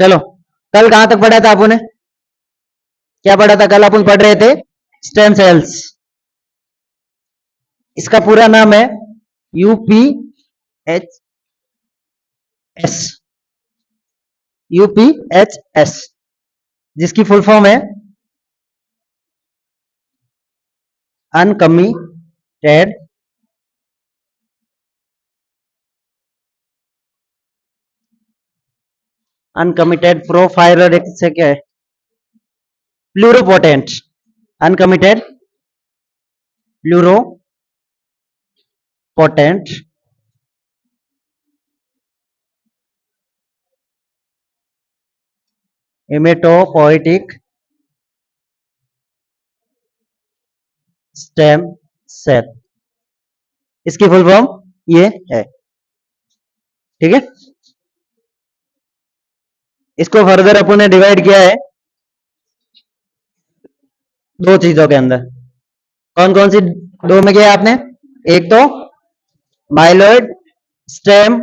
चलो, कल कहां तक पढ़ा था आपने? क्या पढ़ा था कल? अपन पढ़ रहे थे स्टेम सेल्स। इसका पूरा नाम है यूपीएचएस। यूपीएचएस, जिसकी फुल फॉर्म है अनकमिटेड प्रोफाइलर, से क्या है? Pluripotent. Uncommitted pluripotent haematopoietic stem cell, इसकी फुल फॉर्म ये है। ठीक है, इसको फर्दर अपन ने डिवाइड किया है दो चीजों के अंदर। कौन कौन सी दो में किया आपने? एक तो माइलॉइड स्टेम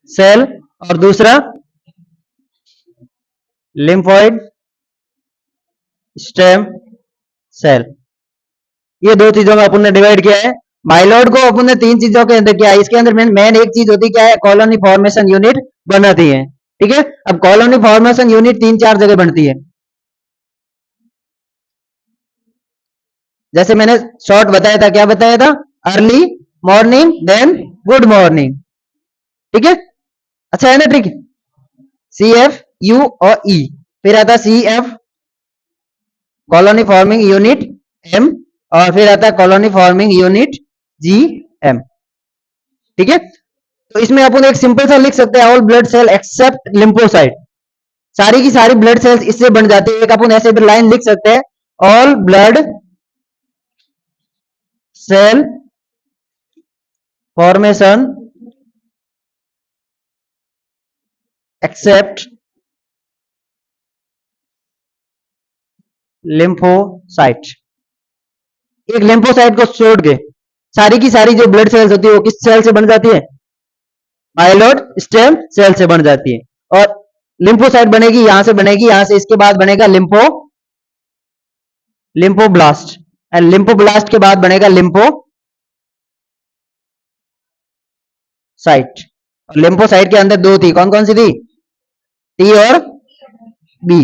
सेल और दूसरा लिम्फोइड स्टेम सेल। ये दो चीजों में अपन ने डिवाइड किया है। माइलॉइड को अपन ने तीन चीजों के अंदर किया है। इसके अंदर मेन एक चीज होती क्या है? कॉलोनी फॉर्मेशन यूनिट बनाती है। ठीक है, अब कॉलोनी फॉर्मेशन यूनिट तीन चार जगह बनती है। जैसे मैंने शॉर्ट बताया था, क्या बताया था? Early morning then good morning. ठीक है, अच्छा है ना? ठीक, सी एफ यू और ई, फिर आता C F colony forming unit M, और फिर आता है colony forming unit G M. ठीक है, तो इसमें अपन एक सिंपल सा लिख सकते हैं, all blood cell except lymphocyte. सारी की सारी ब्लड सेल्स इससे बन जाती है। एक अपन ऐसे भी लाइन लिख सकते हैं, all blood cell formation except lymphocyte. एक लिम्फोसाइट को छोड़ के सारी की सारी जो ब्लड सेल्स होती है वो किस सेल से बन जाती है? माइलॉइड स्टेम सेल से बन जाती है। और लिम्फोसाइट बनेगी, यहां से बनेगी, यहां से इसके बाद बनेगा लिम्फोब्लास्ट, एंड लिम्फोब्लास्ट के बाद बनेगा लिम्फोसाइट। और लिम्फोसाइट के अंदर दो थी, कौन कौन सी थी? टी और बी।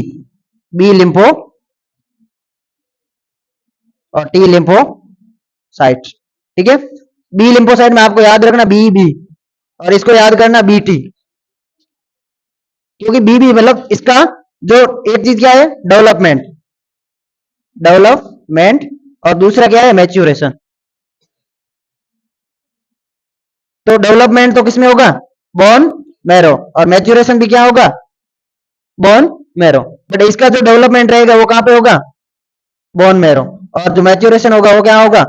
बी लिम्फो और टी लिम्फोसाइट। ठीक है, बी लिम्फोसाइट में आपको याद रखना बी बी, और इसको याद करना बी टी, क्योंकि बी बी मतलब इसका जो एक चीज क्या है? डेवलपमेंट, और दूसरा क्या है? मैच्योरेशन। तो डेवलपमेंट तो किसमें होगा? बोन मैरो, और मैच्योरेशन भी क्या होगा? Bone marrow. बट इसका जो डेवलपमेंट रहेगा वो कहां पे होगा? Bone marrow. और जो मैच्योरेशन होगा वो क्या होगा?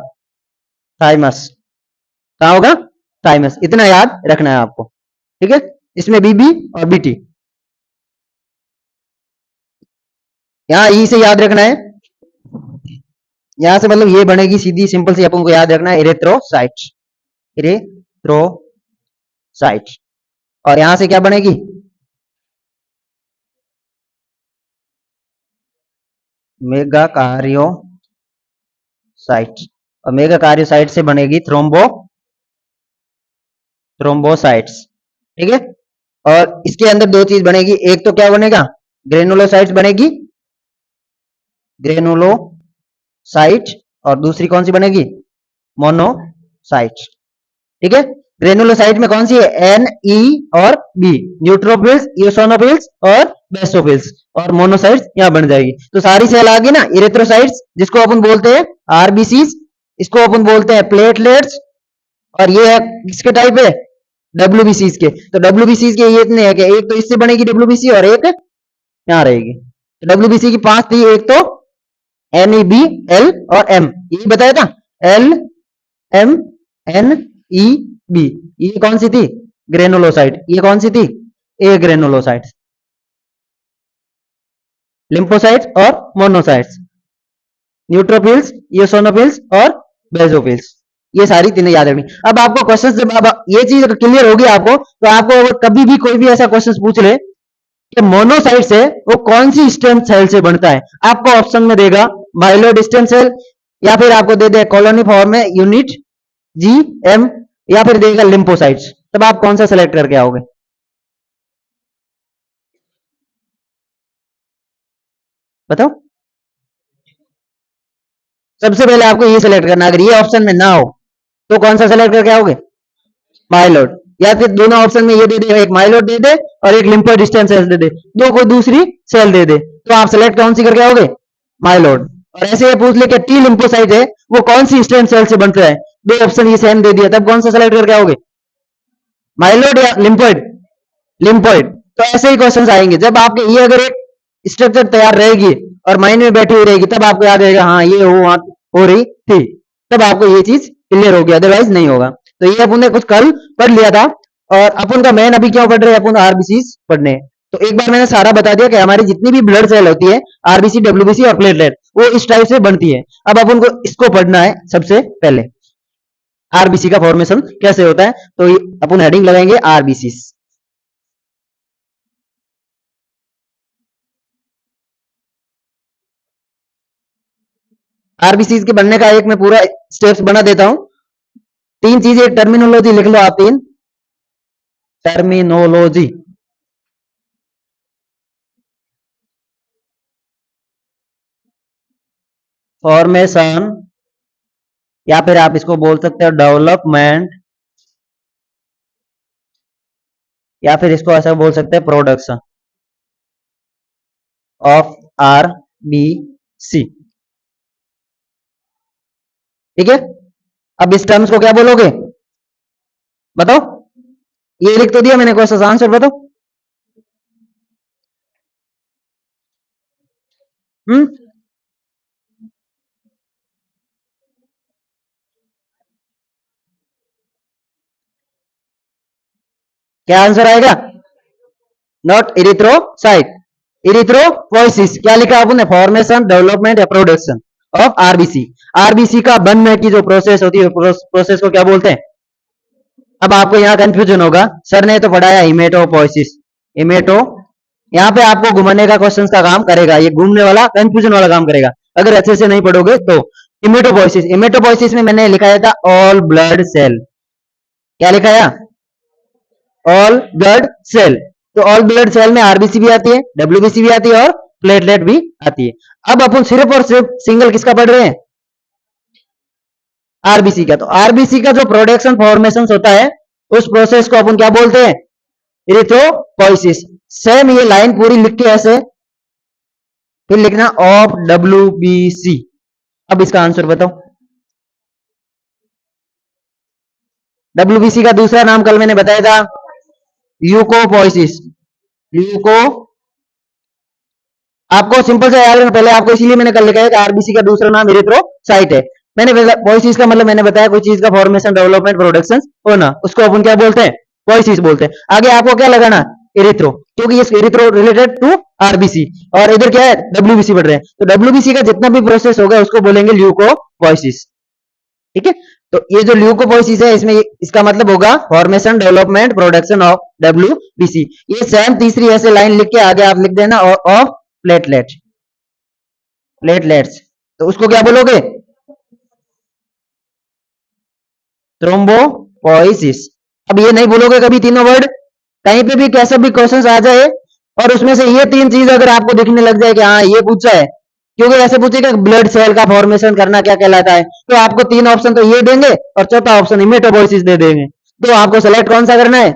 थाइमस। कहां होगा? थाइमस। इतना याद रखना है आपको। ठीक है, इसमें बीबी और बीटी, यहां ई से याद रखना है। यहां से मतलब ये बनेगी सीधी सिंपल सी, अपन को याद रखना है इरेथ्रोसाइट। इरेथ्रोसाइट, और यहां से क्या बनेगी? मेगाकार्योसाइट, और मेगाकार्योसाइट से बनेगी थ्रोम्बोसाइट्स। ठीक है, और इसके अंदर दो चीज बनेगी, एक तो क्या बनेगा? ग्रेनुलोसाइट्स बनेगी, ग्रेनुलोसाइट, और दूसरी कौन सी बनेगी? मोनोसाइट। ठीक है, ग्रेनुलोसाइट में कौन सी है? एन, ई और बी, न्यूट्रोफिल्स, इओसिनोफिल्स और बेसोफिल्स, और मोनोसाइट्स यहां बन जाएगी। तो सारी सेल आ गई ना। इरेथ्रोसाइट्स जिसको अपन बोलते हैं आरबीसीज, इसको अपन बोलते हैं प्लेटलेट्स, और ये है किसके टाइप है? डब्ल्यूबीसीज के। तो डब्ल्यूबीसीज के ये इतने हैं कि एक तो इससे बनेगी डब्ल्यूबीसी और एक यहां रहेगी। तो डब्ल्यूबीसी की पांच थी, एक तो एन ई बी एल और एम, यही बताया था, L M N E B. ये कौन सी थी? ग्रेनुलोसाइट। ये कौन सी थी? Agranulocyte. लिम्फोसाइट्स और मोनोसाइट्स, न्यूट्रोफिल्स, इओसिनोफिल्स और बेसोफिल्स, ये सारी तीनों याद रखनी। अब आपको क्वेश्चन जब अब ये चीज क्लियर होगी आपको, तो आपको अगर कभी भी कोई भी ऐसा क्वेश्चन पूछ ले कि मोनोसाइट से वो कौन सी स्टेम सेल से बनता है। आपको ऑप्शन में देगा माइलोइड स्टेम सेल, या फिर आपको दे दे कॉलोनी फॉर्म में यूनिट जी एम, या फिर देगा लिम्फोसाइट्स। तब आप कौन सा सेलेक्ट करके आओगे, बताओ। सबसे पहले आपको ये सिलेक्ट करना, अगर ये ऑप्शन में ना हो तो कौन सा सेलेक्ट करके आओगे, माइलोड। या फिर दोनों ऑप्शन में ये दे दे, एक माइलोड दे दे और एक लिम्फोइड स्टेम सेल दे दे, दो कोई दूसरी सेल दे दे, तो आप सेलेक्ट कौन सी करके आओगे, माइलोड। और ऐसे ये पूछ ले कि टी लिम्फोसाइट है वो कौन सी स्टेम सेल से बनता है, दो ऑप्शन ये सेम दे दिया, तब कौन सा सेलेक्ट करके आओगे, माइलोड या लिम्फोइड, लिम्फोइड। तो ऐसे ही क्वेश्चंस आएंगे जब आपके ये अगर एक स्ट्रक्चर तैयार रहेगी और माइंड में बैठी हुई रहेगी, तब आपको याद रहेगा हाँ ये हो रही थी, तब आपको ये चीज क्लियर होगी, अदरवाइज नहीं होगा। तो ये अपन ने कुछ कल पढ़ लिया था, और अपन का मेन अभी क्या पढ़ रहे हैं, अपन आरबीसी पढ़ने हैं। तो एक बार मैंने सारा बता दिया कि हमारी जितनी भी ब्लड सेल होती है, आरबीसी, डब्ल्यूबीसी और प्लेटलेट, वो इस टाइप से बनती है। अब अपन को इसको पढ़ना है सबसे पहले, आरबीसी का फॉर्मेशन कैसे होता है। तो अपन हेडिंग लगाएंगे आरबीसी। आरबीसी के बनने का एक मैं पूरा स्टेप्स बना देता हूं। तीन चीजें, टर्मिनोलॉजी लिख लो आप, तीन टर्मिनोलॉजी, फॉर्मेशन, या फिर आप इसको बोल सकते हो डेवलपमेंट, या फिर इसको ऐसा बोल सकते हैं production of R B C. ठीक है, अब इस टर्म्स को क्या बोलोगे, बताओ। ये लिख तो दिया मैंने, क्वेश्चन आंसर बताओ। हम्म, क्या आंसर आएगा, नॉट इरिथ्रोसाइट, इरिथ्रोपोइसिस। क्या लिखा आपने, फॉर्मेशन, डेवलपमेंट या प्रोडक्शन ऑफ आरबीसी। आरबीसी का बनने की जो प्रोसेस होती है, प्रोसेस को क्या बोलते हैं। अब आपको यहाँ कंफ्यूजन होगा, सर ने तो पढ़ाया हिमेटोपोइसिस, हिमेटो, यहाँ पे आपको घुमाने का क्वेश्चन का काम करेगा, ये घूमने वाला कंफ्यूजन वाला काम करेगा अगर अच्छे से नहीं पढ़ोगे तो। हिमेटोपोइसिस, हिमेटोपोइसिस में मैंने लिखाया था ऑल ब्लड सेल, क्या लिखाया, ऑल ब्लड सेल। तो ऑल ब्लड सेल में आरबीसी भी आती है, डब्ल्यूबीसी भी आती है और प्लेटलेट भी आती है। अब अपन सिर्फ और सिर्फ सिंगल किसका पढ़ रहे हैं, आरबीसी का। तो आरबीसी का जो प्रोडक्शन फॉर्मेशन होता है, उस प्रोसेस को अपन क्या बोलते हैं, इरिथ्रोपोइसिस। सेम ये लाइन पूरी लिख के ऐसे फिर लिखना ऑफ डब्ल्यूबीसी। अब इसका आंसर बताओ, डब्ल्यूबीसी का दूसरा नाम कल मैंने बताया था ल्यूकोपोइसिस, ल्यूको। आपको सिंपल से याद रखना, पहले आपको इसीलिए मैंने कल लिखा है कि आरबीसी का दूसरा नाम इरिथ्रोसाइट है। मैंने पोइसिस का मतलब मैंने बताया कोई चीज का फॉर्मेशन, डेवलपमेंट, प्रोडक्शन होना, उसको अपन क्या बोलते हैं, पोइसिस बोलते हैं। आगे आपको क्या लगाना, इरिथ्रो, क्योंकि ये इरिथ्रो रिलेटेड टू आरबीसी, और इधर क्या है, डब्ल्यूबीसी बढ़ रहे हैं, तो डब्ल्यूबीसी का जितना भी प्रोसेस होगा उसको बोलेंगे ल्यूकोपोइसिस। ठीक है, तो ये जो ल्यूकोपोइसिस है, इसमें इसका मतलब होगा formation, development, production of WBC. ये सेम तीसरी ऐसे लाइन लिख के आगे आप लिख देना ऑफ प्लेटलेट, प्लेटलेट्स, तो उसको क्या बोलोगे, थ्रोम्बोपोइसिस। अब ये नहीं बोलोगे कभी तीनों वर्ड, कहीं पे भी कैसा भी क्वेश्चन आ जाए और उसमें से ये तीन चीज अगर आपको दिखने लग जाए कि हाँ ये पूछा है, क्योंकि ऐसे पूछेगा ब्लड सेल का फॉर्मेशन करना क्या कहलाता है, तो आपको तीन ऑप्शन तो ये देंगे और चौथा ऑप्शन हिमेटोपोइसिस दे देंगे। तो आपको सेलेक्ट कौन सा करना है,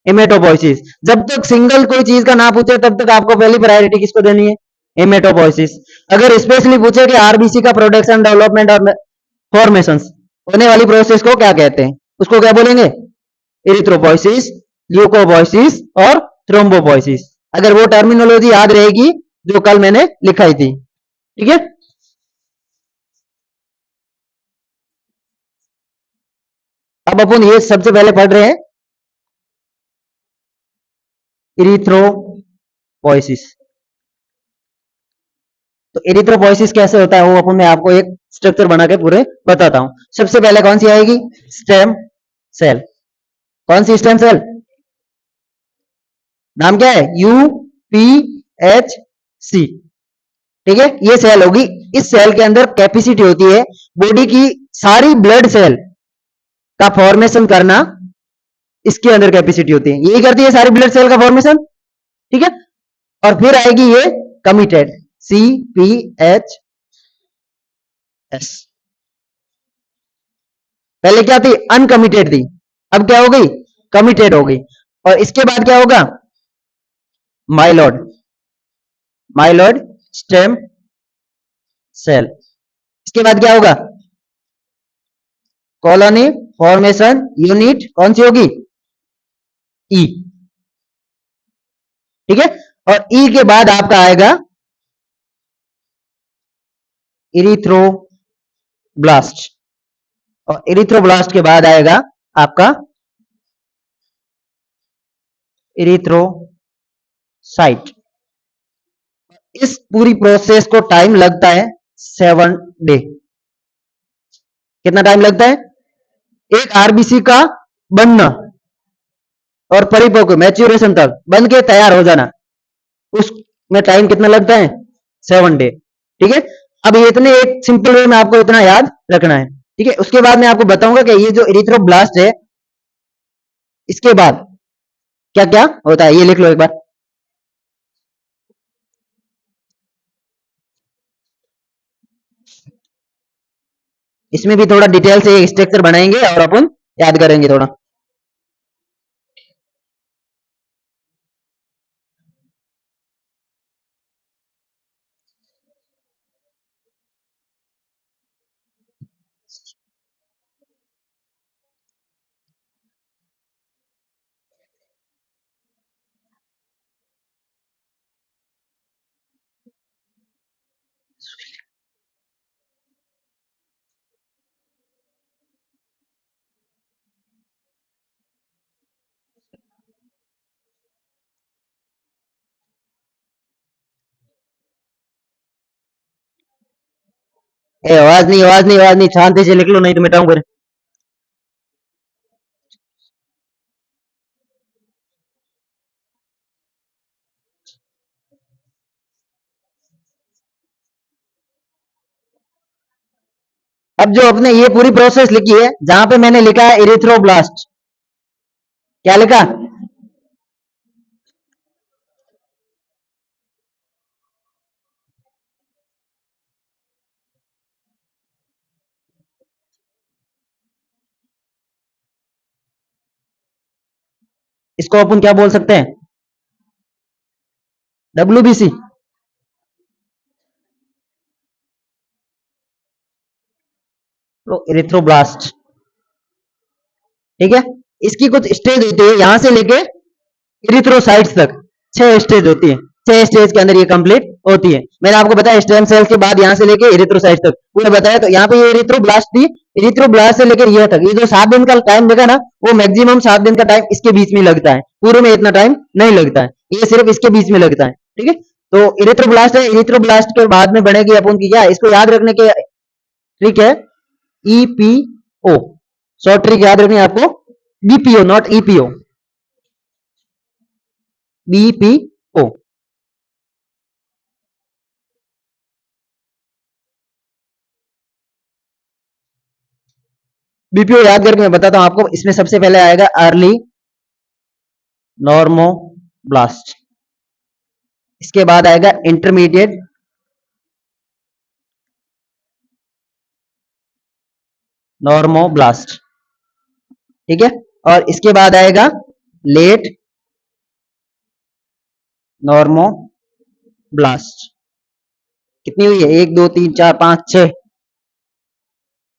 हिमेटोपोइसिस। जब तक सिंगल कोई चीज का ना पूछे तब तक आपको पहली प्रायोरिटी किसको देनी है, हिमेटोपोइसिस। अगर स्पेशली पूछे कि आरबीसी का प्रोडक्शन, डेवलपमेंट और फॉर्मेशन होने वाली प्रोसेस को क्या कहते हैं, उसको क्या बोलेंगे, इरिथ्रोपोइसिस, ल्यूकोपोइसिस और थ्रोम्बोपोइसिस। अगर वो टर्मिनोलॉजी याद रहेगी जो कल मैंने लिखाई थी। ठीक है, अब अपन ये सबसे पहले पढ़ रहे हैं इरिथ्रोपोइसिस। तो इरिथ्रोपोइसिस कैसे होता है वो अपन मैं आपको एक स्ट्रक्चर बना के पूरे बताता हूं। सबसे पहले कौन सी आएगी, स्टेम सेल। कौन सी स्टेम सेल, नाम क्या है, पी एच सी। ठीक है, ये सेल होगी। इस सेल के अंदर कैपेसिटी होती है बॉडी की सारी ब्लड सेल का फॉर्मेशन करना, इसके अंदर कैपेसिटी होती है, यही करती है सारी ब्लड सेल का फॉर्मेशन। ठीक है, और फिर आएगी ये committed, C P H S. पहले क्या थी, अनकमिटेड थी, अब क्या हो गई, कमिटेड हो गई। और इसके बाद क्या होगा, माइलॉइड, माइलॉइड स्टेम सेल। इसके बाद क्या होगा, कॉलोनी फॉर्मेशन यूनिट कौन सी होगी, ई। ठीक है, और ई के बाद आपका आएगा इरिथ्रोब्लास्ट, और इरिथ्रोब्लास्ट के बाद आएगा आपका इरिथ्रोसाइट। इस पूरी प्रोसेस को टाइम लगता है 7 डे। कितना टाइम लगता है, एक आरबीसी का बनना और परिपक्व मैच्योरेशन तक बन के तैयार हो जाना, उसमें टाइम कितना लगता है, 7 डे। ठीक है, अब ये इतने एक सिंपल वे में आपको इतना याद रखना है। ठीक है, उसके बाद मैं आपको बताऊंगा कि ये जो इरिथ्रोब्लास्ट है, इसके बाद क्या क्या होता है, ये लिख लो एक बार। इसमें भी थोड़ा डिटेल से स्ट्रक्चर बनाएंगे और अपन याद करेंगे थोड़ा। ए, आवाज नहीं, आवाज नहीं, आवाज नहीं, शांति से लिख लो, नहीं तो मिटाऊं फिर। अब जो अपने ये पूरी प्रोसेस लिखी है, जहां पे मैंने लिखा है इरिथ्रोब्लास्ट, क्या लिखा, इसको अपन क्या बोल सकते हैं, डब्ल्यूबीसी। तो इरिथ्रोब्लास्ट, ठीक है, इसकी कुछ स्टेज होती है, यहां से लेके इरिथ्रोसाइट्स तक 6 स्टेज होती है। 6 स्टेज के अंदर ये कंप्लीट होती है। मैंने आपको बताया स्टेम सेल्स के बाद यहां से लेके इरिथ्रोसाइट्स तक पूरा बताया। तो यहाँ पे ये इरिथ्रोब्लास्ट थी, इरिथ्रोब्लास्ट से लेकर ये तक, ये जो 7 दिन का टाइम देखा ना, वो मैक्सिमम 7 दिन का टाइम इसके बीच में लगता है, पूरे में इतना टाइम नहीं लगता है, ये सिर्फ इसके बीच में लगता है। ठीक है, तो इरिथ्रोब्लास्ट है, इरिथ्रोब्लास्ट के बाद में बनेगी अपन की क्या, इसको याद रखने के ट्रिक है ईपीओ, शॉर्ट ट्रिक याद रखनी है आपको, BPO not EPO, BPO. BPO याद करके मैं बताता हूं आपको। इसमें सबसे पहले आएगा अर्ली नॉर्मोब्लास्ट, इसके बाद आएगा इंटरमीडिएट नॉर्मोब्लास्ट, ठीक है, और इसके बाद आएगा लेट नॉर्मोब्लास्ट। कितनी हुई है, 1 2 3 4 5 6।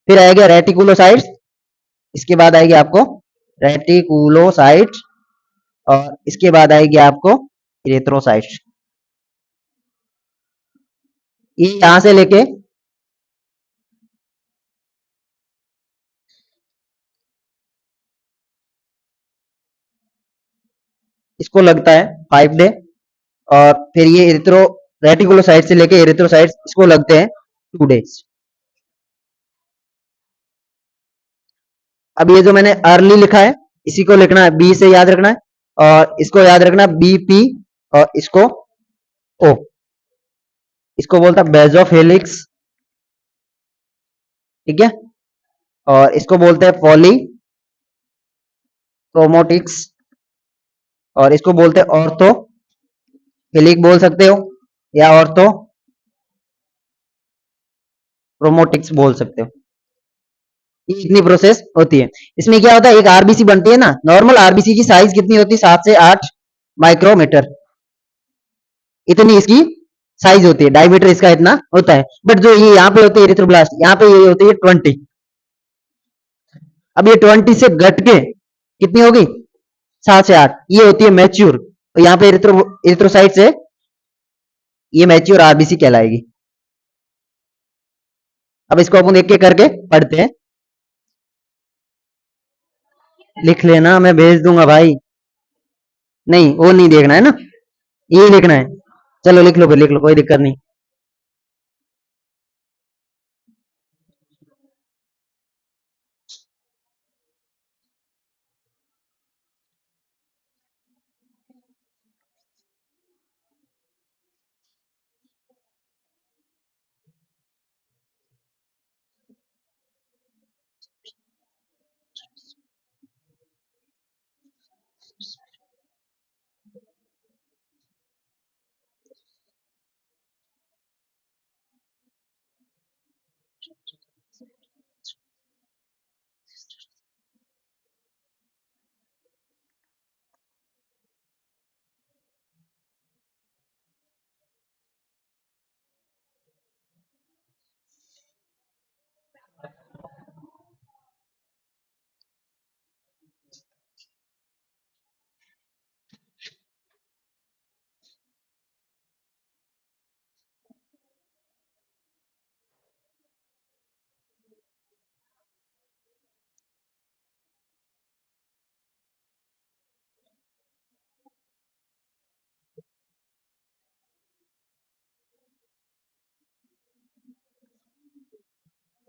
फिर आएगा रेटिकुलोसाइट्स, इसके बाद आएगी आपको रेटिकुलोसाइट्स, और इसके बाद आएगी आपको इरिथ्रोसाइट्स। ये यहां से लेके इसको लगता है 5 डे, और फिर ये इरिथ्रो रेटिकुलोसाइट से लेके इरिथ्रोसाइट्स इसको लगते हैं 2 डेज। अब ये जो मैंने अर्ली लिखा है, इसी को लिखना है, बी से याद रखना है, और इसको याद रखना बीपी, और इसको ओ, इसको बोलता है बेजोफिलिक्स, ठीक है। और इसको बोलते हैं पॉली क्रोमोटिक्स, और इसको बोलते हैं ऑर्थो फिलिक बोल सकते हो, या ऑर्थो क्रोमोटिक्स बोल सकते हो। ये इतनी प्रोसेस होती है। इसमें क्या होता है, एक आरबीसी बनती है ना, नॉर्मल आरबीसी की साइज कितनी होती है, 7 से 8 माइक्रोमीटर, इतनी इसकी साइज होती है, डायमीटर इसका इतना होता है। बट जो ये यहाँ पे होती है एरिथ्रोब्लास्ट, यहाँ पे ये होती है 20। अब ये 20 से घट के कितनी होगी, 7 से 8, ये होती है मैच्योर। तो यहाँ पे एरिथ्रोसाइट से ये मैच्योर आरबीसी कहलाएगी। अब इसको अपन एक एक करके पढ़ते हैं। लिख लेना, मैं भेज दूंगा भाई। नहीं, वो नहीं देखना है ना, यही लिखना है। चलो लिख लो, फिर लिख लो, कोई दिक्कत नहीं।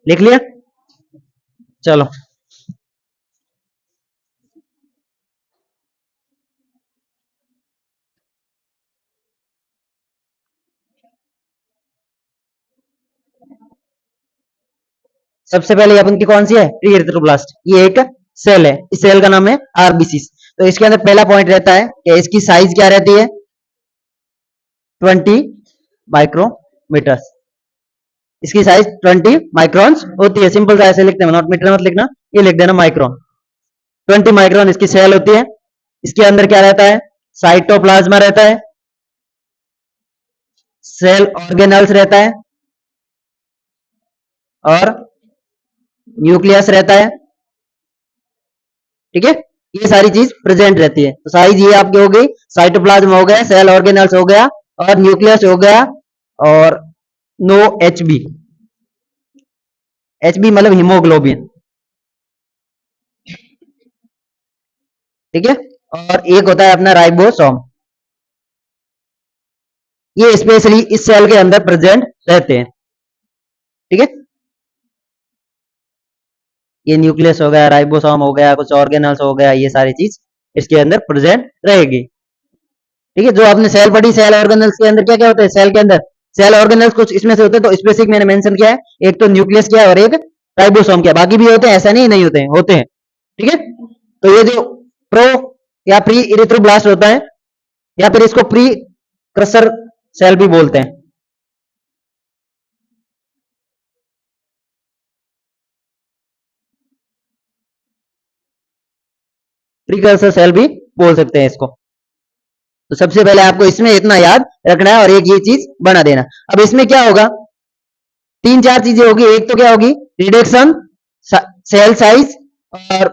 लिख लिया, चलो। सबसे पहले अपन की कौन सी है, प्री एरिथ्रोब्लास्ट। ये एक सेल है, इस सेल का नाम है आरबीसी। तो इसके अंदर पहला पॉइंट रहता है कि इसकी साइज क्या रहती है, 20 माइक्रोमीटर। इसकी साइज 20 माइक्रॉन्स होती है। सिंपल सा ऐसे लिखते हैं, नॉट मीटर मत लिखना, ये लिख देना माइक्रोन। 20 माइक्रोन इसकी सेल होती है। इसके अंदर क्या रहता है, साइटोप्लाज्मा रहता है, सेल ऑर्गेनल्स रहता है, और न्यूक्लियस रहता है, ठीक है। ये सारी चीज प्रेजेंट रहती है। तो साइज ये आपकी हो गई, साइटोप्लाज्म हो गया, सेल ऑर्गेनल्स हो गया, और न्यूक्लियस हो गया, और नो एचबी। एचबी मतलब हीमोग्लोबिन, ठीक है। और एक होता है अपना राइबोसोम, ये स्पेशली इस सेल के अंदर प्रेजेंट रहते हैं, ठीक है। ये न्यूक्लियस हो गया, राइबोसोम हो गया, कुछ ऑर्गेनल्स हो गया, ये सारी चीज इसके अंदर प्रेजेंट रहेगी, ठीक है। जो आपने सेल पढ़ी, सेल ऑर्गेनल्स के अंदर क्या क्या होता है, सेल के अंदर सेल ऑर्गेनल्स कुछ इसमें से होते हैं। तो स्पेसिफिक मैंने मेंशन किया है, एक तो न्यूक्लियस क्या है और एक राइबोसोम क्या, बाकी भी होते हैं, ऐसा नहीं नहीं होते हैं, होते हैं, ठीक है। तो ये जो प्रो या प्री इरिथ्रोब्लास्ट होता है, या फिर इसको प्री क्रसर सेल भी बोलते हैं, प्रीकर्सर सेल भी बोल सकते हैं इसको। तो सबसे पहले आपको इसमें इतना याद रखना है, और एक ये चीज बना देना। अब इसमें क्या होगा, तीन चार चीजें होगी। एक तो क्या होगी, रिडक्शन सेल साइज, और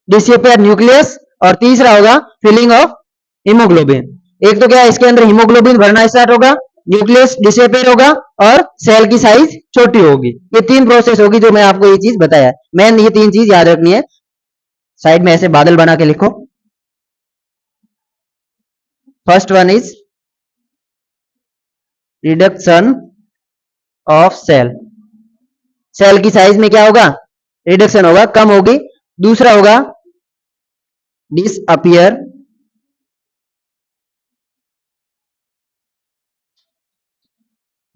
डिसअपियर न्यूक्लियस, और तीसरा होगा फिलिंग ऑफ हीमोग्लोबिन। एक तो क्या है, इसके अंदर हीमोग्लोबिन भरना स्टार्ट होगा, न्यूक्लियस डिसअपियर होगा, और सेल की साइज छोटी होगी। ये तीन प्रोसेस होगी जो मैं आपको ये चीज बताया। मैन ये तीन चीज याद रखनी है। साइड में ऐसे बादल बना के लिखो। First one is reduction of cell. Cell की साइज में क्या होगा, रिडक्शन होगा, कम होगी। दूसरा होगा डिसअपियर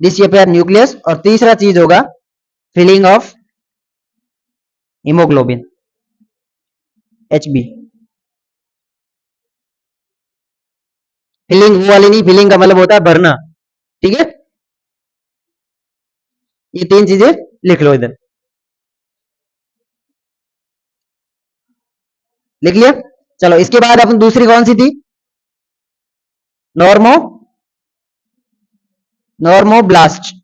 डिसअपियर न्यूक्लियस, और तीसरा चीज होगा filling of haemoglobin HB। Filling वो वाली नहीं, फिलिंग का मतलब होता है भरना, ठीक है। ये तीन चीजें लिख लो इधर, लिख लिया। चलो इसके बाद अपन दूसरी कौन सी थी, नॉर्मो नॉर्मोब्लास्ट,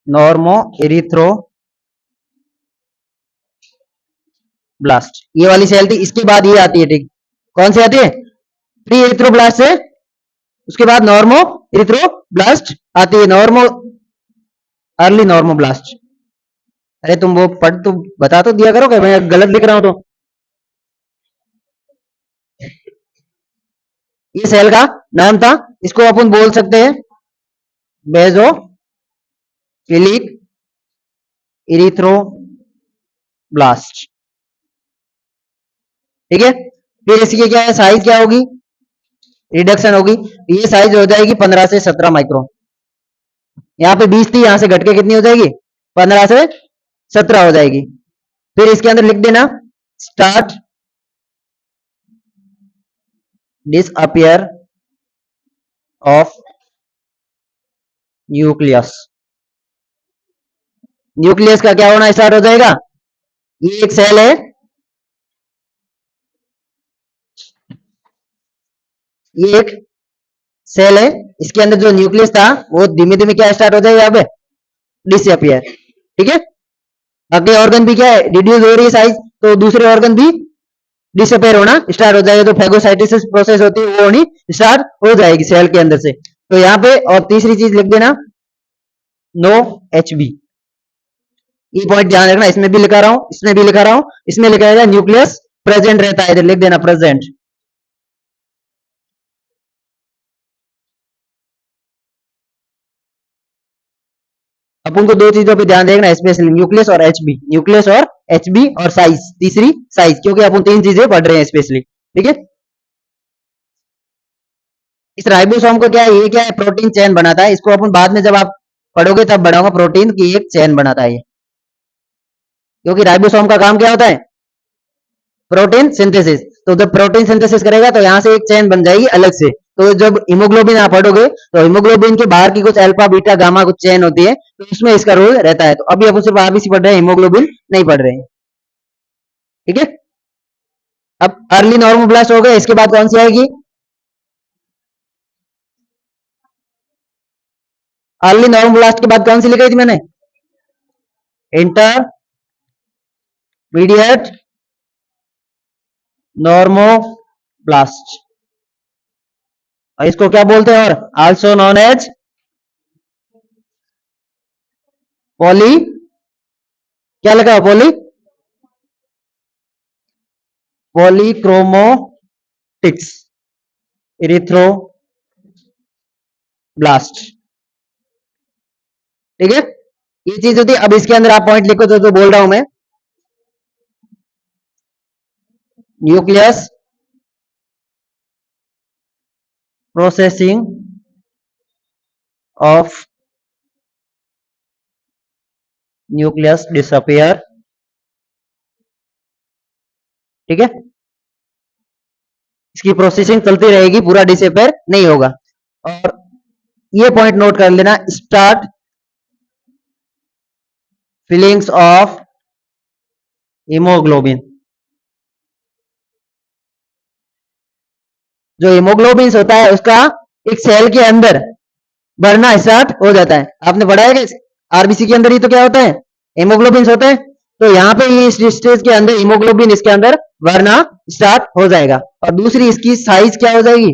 नॉर्मो इरिथ्रोब्लास्ट, ये वाली सेल थी। इसके बाद ये आती है, ठीक, कौन सी आती है, प्री इरिथ्रोब्लास्ट से उसके बाद नॉर्मो इरिथ्रोब्लास्ट आती है, नॉर्मो अर्ली नॉर्मोब्लास्ट। अरे तुम वो पढ़ तो बता तो दिया करो कि मैं गलत लिख रहा हूं तो। ये सेल का नाम था, इसको अपन बोल सकते हैं बेजोफिलिक इरिथ्रोब्लास्ट, ठीक है। फिर इसकी क्या है, साइज क्या होगी, रिडक्शन होगी, ये साइज हो जाएगी 15 से 17 माइक्रोन। यहाँ पे 20 थी, यहां से घट के कितनी हो जाएगी, 15 से 17 हो जाएगी। फिर इसके अंदर लिख देना start disappear of nucleus, nucleus का क्या होना स्टार्ट हो जाएगा, ये एक सेल है, ये एक सेल है, इसके अंदर जो न्यूक्लियस था वो धीमे धीमे क्या स्टार्ट हो जाएगा, यहाँ पे डिसअपियर, ठीक है। अगले ऑर्गन भी क्या है, रिड्यूस हो रही है साइज, तो दूसरे ऑर्गन भी डिसअपियर होना स्टार्ट हो जाएगा, तो फैगोसाइटोसिस प्रोसेस होती है वो होनी स्टार्ट हो जाएगी सेल के अंदर से। तो यहाँ पे और तीसरी चीज लिख देना नो HB, ये पॉइंट ध्यान रखना, इसमें भी लिखा रहा हूं, इसमें भी लिखा रहा हूं, इसमें लिखा है न्यूक्लियस प्रेजेंट रहता है, इधर लिख देना प्रेजेंट। अपन को दो चीजों पे ध्यान देखना, स्पेशली न्यूक्लियस और HB, न्यूक्लियस और HB, और साइज, तीसरी साइज, क्योंकि अपन तीन चीजें पढ़ रहे हैं स्पेशली, ठीक है। इस राइबोसोम को क्या है, ये क्या है, प्रोटीन चेन बनाता है, इसको अपन बाद में जब आप पढ़ोगे तब बढ़ाऊंगा, प्रोटीन की एक चेन बनाता है ये, क्योंकि राइबोसोम का काम क्या होता है, प्रोटीन सिंथेसिस। तो जब प्रोटीन सिंथेसिस करेगा तो यहाँ से एक चेन बन जाएगी अलग से। तो जब हीमोग्लोबिन आप पढ़ोगे तो हीमोग्लोबिन के बाहर की कुछ अल्फा बीटा गामा कुछ चेन होती है, तो उसमें इसका रोल रहता है। तो अभी अपन सिर्फ आरबीसी पढ़ रहे हैं, हीमोग्लोबिन नहीं पढ़ रहे हैं, ठीक है। अब अर्ली नॉर्मोब्लास्ट हो गए, इसके बाद कौन सी आएगी, अर्ली नॉर्मोब्लास्ट के बाद कौन सी लिखाई थी मैंने, इंटरमीडिएट नॉर्मोब्लास्ट, और इसको क्या बोलते हैं, और आल्सो नॉन एज पॉली, क्या लगा, पॉलीक्रोमोटिक्स इरिथ्रोब्लास्ट, ठीक है। ये चीज होती है। अब इसके अंदर आप पॉइंट लिखो, तो बोल रहा हूं मैं, nucleus processing of nucleus disappear, ठीक है। इसकी प्रोसेसिंग चलती रहेगी, पूरा डिसअपियर नहीं होगा। और ये पॉइंट नोट कर लेना, स्टार्ट फिलिंग्स ऑफ हीमोग्लोबिन, जो हीमोग्लोबिन होता है उसका एक सेल के अंदर बढ़ना स्टार्ट हो जाता है। आपने पढ़ा है कि आरबीसी के अंदर ही तो क्या होता है, हीमोग्लोबिन होता है। तो यहाँ पे ये इस स्टेज के अंदर हीमोग्लोबिन इसके अंदर बढ़ना स्टार्ट हो जाएगा। और दूसरी इसकी साइज क्या हो जाएगी,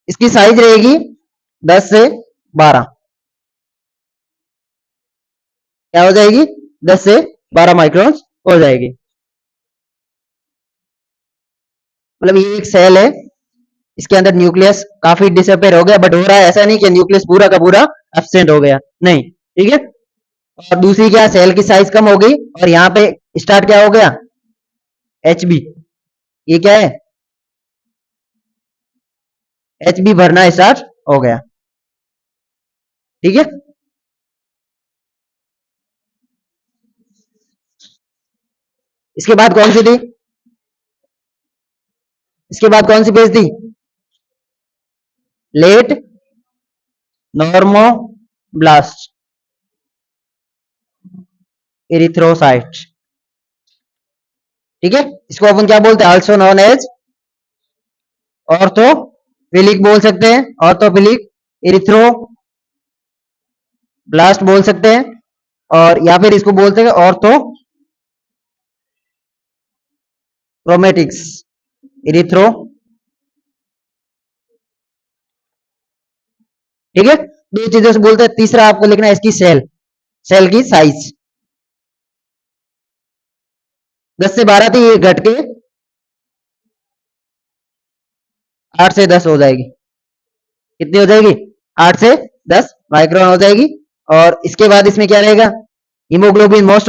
इसकी साइज रहेगी 10 से 12, क्या हो जाएगी, 10 से 12 माइक्रोन हो जाएगी। मतलब ये एक सेल है, इसके अंदर न्यूक्लियस काफी डिसअपेयर हो गया, बट हो रहा है ऐसा नहीं कि न्यूक्लियस पूरा का पूरा एब्सेंट हो गया, नहीं, ठीक है। और दूसरी क्या, सेल की साइज कम हो गई, और यहाँ पे स्टार्ट क्या हो गया, HB, ये क्या है, एच बी भरना स्टार्ट हो गया। ठीक है, इसके बाद कौन सी थी, इसके बाद कौन सी पेज थी, लेट नॉर्मो ब्लास्ट इरिथ्रोसाइट। ठीक है, इसको अपन क्या बोलते हैं, आल्सो नॉन एज ऑर्थोफिलिक बोल सकते हैं, ऑर्थोफिलिक इरिथ्रो ब्लास्ट बोल सकते हैं, और या फिर इसको बोलते हैं ऑर्थो क्रोमेटिक्स इरिथ्रो। ठीक है, दो चीजों से बोलते हैं। तीसरा आपको लिखना है इसकी सेल, सेल की साइज 10 से 12 थी, ये घट के 8 से 10 हो जाएगी। कितनी हो जाएगी, 8 से 10 माइक्रोन हो जाएगी। और इसके बाद इसमें क्या रहेगा, haemoglobin most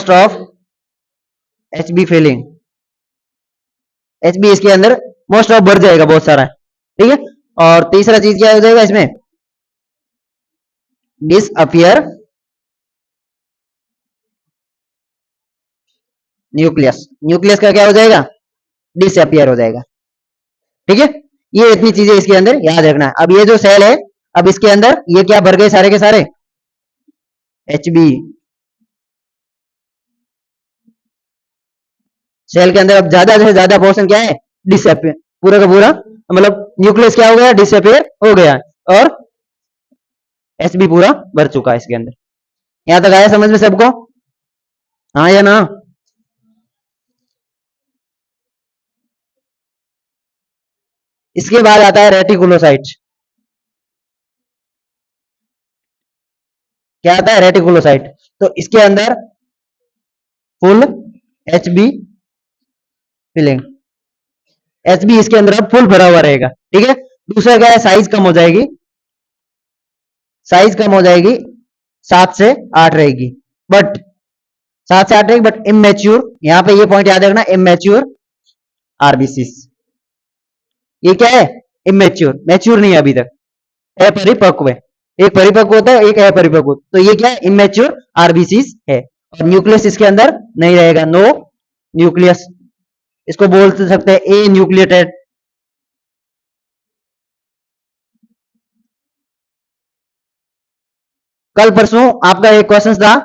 of H B filling, H B इसके अंदर मोस्ट ऑफ बढ़ जाएगा बहुत सारा। ठीक है, और तीसरा चीज क्या हो जाएगा इसमें, डिसअपियर न्यूक्लियस, न्यूक्लियस का क्या हो जाएगा, डिसअपियर हो जाएगा। ठीक है, ये इतनी चीजें इसके अंदर याद रखना है। अब ये जो सेल है, अब इसके अंदर ये क्या भर गए सारे के सारे, एच बी। सेल के अंदर अब ज्यादा से ज्यादा पोर्शन क्या है, डिसअपियर, पूरा का पूरा मतलब न्यूक्लियस क्या हो गया, डिसअपियर हो गया, और एच बी पूरा भर चुका है इसके अंदर। यहां तक आया समझ में सबको, हाँ या ना। इसके बाद आता है रेटिकुलोसाइट। क्या आता है, रेटिकुलोसाइट। तो इसके अंदर full H B filling, H B इसके अंदर अब फुल भरा हुआ रहेगा। ठीक है, दूसरा क्या है, साइज कम हो जाएगी, साइज कम हो जाएगी, 7 से 8 रहेगी, बट 7 से 8 रहेगी बट इमेच्योर, यहां पे ये पॉइंट याद रखना, इमेच्योर आरबीसीस। ये क्या है, इमेच्योर, मैच्योर नहीं है अभी तक, अपरिपक्व है। एक परिपक्व होता है, एक अपरिपक्व, तो ये क्या है, इमेच्योर आरबीसीस है। और न्यूक्लियस इसके अंदर नहीं रहेगा, नो न्यूक्लियस, इसको बोल सकते हैं ए न्यूक्लिएटेड। कल परसों आपका एक क्वेश्चन था,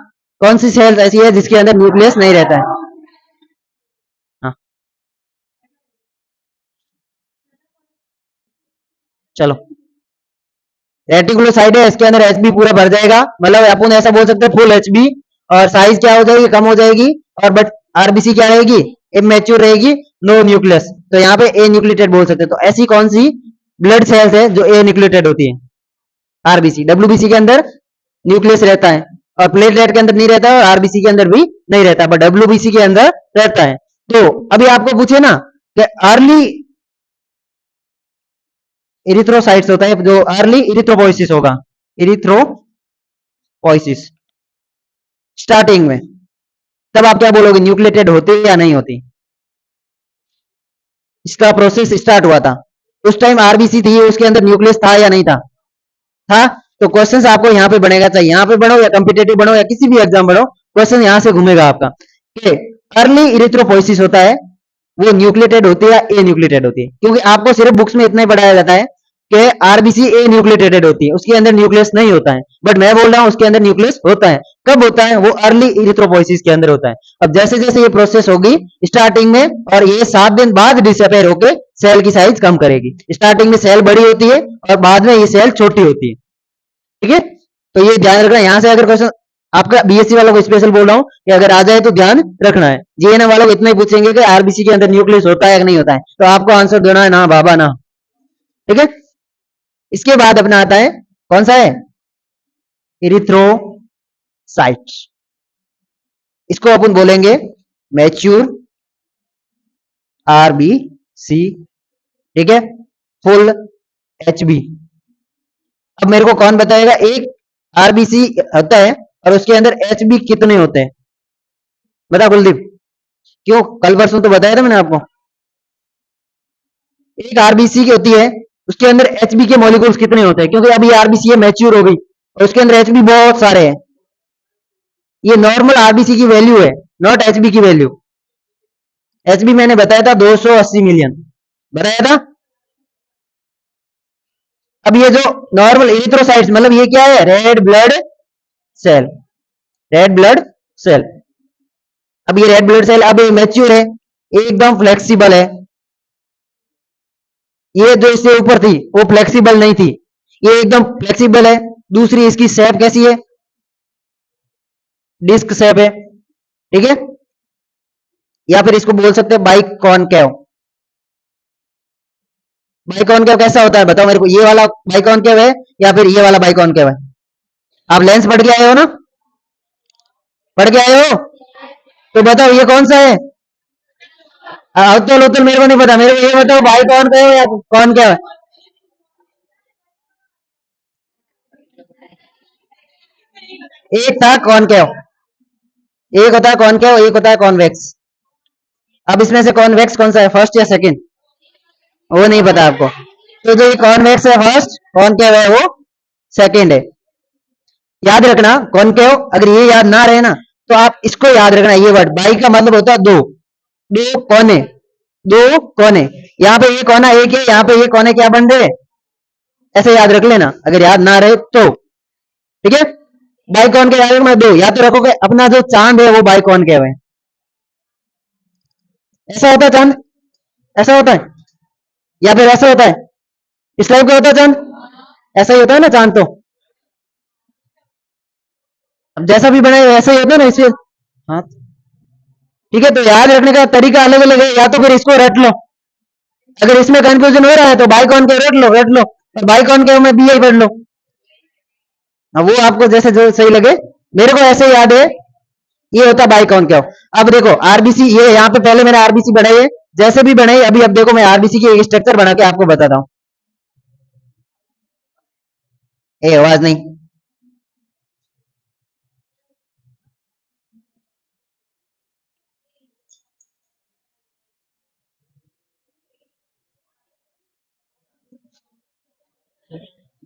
कौन सी सेल ऐसी है जिसके अंदर न्यूक्लियस नहीं रहता है। हाँ, चलो, रेटिकुलोसाइट है, इसके अंदर एचबी पूरा भर जाएगा, मतलब अपन ऐसा बोल सकते हैं फुल एचबी, और साइज क्या हो जाएगी, कम हो जाएगी, और बट आरबीसी क्या रहेगी, इमेच्योर रहेगी, नो न्यूक्लियस, तो यहाँ पे ए न्यूक्लिएटेड बोल सकते हैं। तो ऐसी कौन सी ब्लड सेल्स है जो ए न्यूक्लिएटेड होती है, आरबीसी। डब्ल्यूबीसी के अंदर न्यूक्लियस रहता है, और प्लेटलेट के अंदर नहीं रहता है, और आरबीसी के अंदर भी नहीं रहता, बट डब्ल्यूबीसी के अंदर रहता है। तो अभी आपको पूछे ना कि अर्ली इरिथ्रोसाइट्स होता है, जो अर्ली इरिथ्रोपोइसिस होगा, इरिथ्रोपोइसिस स्टार्टिंग में, तब आप क्या बोलोगे, न्यूक्लिएटेड होती या नहीं होती। इसका प्रोसेस स्टार्ट हुआ था, उस टाइम आरबीसी थी, उसके अंदर न्यूक्लियस था या नहीं था, था। तो क्वेश्चन आपको यहाँ पे बनेगा, चाहे यहाँ पे बढ़ो या कॉम्पिटेटिव बढ़ो या किसी भी एग्जाम बढ़ो, क्वेश्चन यहाँ से घूमेगा आपका कि अर्ली इरिथ्रोपोइसिस होता है, वो न्यूक्लिएटेड होती है या ए न्यूक्लिएटेड होती है। क्योंकि आपको सिर्फ बुक्स में इतना ही पढ़ाया जाता है कि आरबीसी ए न्यूक्लिएटेड होती है, उसके अंदर न्यूक्लियस नहीं होता है, बट मैं बोल रहा हूं उसके अंदर न्यूक्लियस होता है। कब होता है, वो अर्ली इरिथ्रोपोइसिस के अंदर होता है। अब जैसे जैसे ये प्रोसेस होगी स्टार्टिंग में, और ये 7 दिन बाद डिसअपेयर होके सेल की साइज कम करेगी। स्टार्टिंग में सेल बड़ी होती है और बाद में ये सेल छोटी होती है। ठीक है, तो ये ध्यान रखना। यहां से अगर क्वेश्चन आपका बीएससी वालों को स्पेशल बोल रहा हूं कि अगर आ जाए तो ध्यान रखना है। जीएनएम वालों को इतना ही पूछेंगे कि आरबीसी के अंदर न्यूक्लियस होता है कि नहीं होता है, तो आपको आंसर देना है ना बाबा ना। ठीक है, इसके बाद अपना आता है, कौन सा है, इरिथ्रोसाइट। इसको अपन बोलेंगे मैच्योर आरबीसी। ठीक है, फुल एचबी। अब मेरे को कौन बताएगा, एक आरबीसी होता है और उसके अंदर एचबी कितने होते हैं, बता कुलदीप। क्यों, कल परसों तो बताया था मैंने आपको, एक आरबीसी की होती है, उसके अंदर एचबी के मॉलिक्यूल्स कितने होते हैं, क्योंकि अभी आरबीसी है मैच्योर हो गई और उसके अंदर एचबी बहुत सारे हैं। ये नॉर्मल आरबीसी की वैल्यू है, नॉट एचबी की वैल्यू। एचबी मैंने बताया था 280 मिलियन बताया था। अब ये जो नॉर्मल एरिथ्रोसाइट्स, मतलब ये क्या है, red blood cell, red blood cell. अब ये रेड ब्लड सेल अब मैच्योर है, एकदम फ्लेक्सिबल है। ये जो इससे ऊपर थी वो फ्लेक्सिबल नहीं थी, ये एकदम फ्लेक्सिबल है। दूसरी इसकी शेप कैसी है, डिस्क शेप है, ठीक है। या फिर इसको बोल सकते हैं बाइकॉनकेव। बाइकॉनकेव कैसा होता है बताओ मेरे को, ये वाला बाइकॉनकेव है या फिर ये वाला बाइकॉनकेव है? आप लेंस पढ़ के आए हो ना, पढ़ के आए हो, तो बताओ ये कौन सा है? उत्तल उत्तल मेरे को नहीं पता, मेरे को ये बताओ बाइकॉनकेव है या कॉनकेव है? एक था कॉनकेव, एक होता है कॉनकेव, एक होता है कॉन्वेक्स। अब इसमें से कॉन्वेक्स कौन सा है, फर्स्ट या सेकंड? वो नहीं पता आपको, तो जो ये कॉन्वेक्स है फर्स्ट, कॉनकेव है वो सेकंड है। याद रखना कॉनकेव, अगर ये याद ना रहे ना तो आप इसको याद रखना, ये वर्ड बाई का मतलब होता है दो, दो कोने, दो कोने। यहाँ पे ये कोना एक है, यहाँ पे ये कोने क्या बन रहे, ऐसे याद रख लेना अगर याद ना रहे तो, ठीक है। बाइकॉन के याद रखना दो, या तो रखोगे अपना जो चांद है वो बाइकॉन के है, ऐसा होता है चांद, ऐसा होता है, या फिर ऐसा होता है, इस टाइप का होता है चांद, ऐसा ही होता है ना चांद तो। अब जैसा भी बनाए वैसा ही होता है ना इसमें, हाँ ठीक है। तो याद रखने का तरीका अलग अलग है, या तो फिर इसको रट लो, अगर इसमें कंफ्यूजन हो रहा है तो बाइकॉन के रट लो, रट लो, और बाइकॉन के में बी आई पढ़ लो। अब वो आपको जैसे जो सही लगे, मेरे को ऐसे याद है ये होता बाइकॉन क्या। अब देखो आरबीसी, ये यहाँ पे पहले मैंने आरबीसी बनाई है, जैसे भी बनाई अभी, अब देखो मैं आरबीसी की एक स्ट्रक्चर बना के आपको बताता हूँ। ए आवाज नहीं,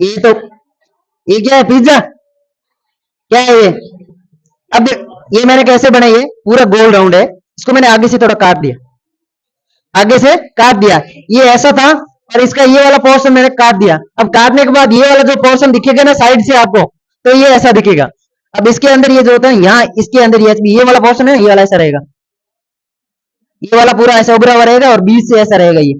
ये तो, ये क्या है, पिज्जा क्या है ये? अब ये मैंने कैसे बनाई है, पूरा गोल राउंड है, इसको मैंने आगे से थोड़ा काट दिया, आगे से काट दिया, ये ऐसा था और इसका ये वाला पोर्शन मैंने काट दिया। अब काटने के बाद ये वाला जो पोर्शन दिखेगा ना साइड से आपको, तो ये ऐसा दिखेगा। अब इसके अंदर ये जो होता है यहाँ, इसके अंदर ये वाला पोर्शन है, ये वाला ऐसा रहेगा, ये वाला पूरा ऐसा उभरा हुआ रहेगा और बीच से ऐसा रहेगा, ये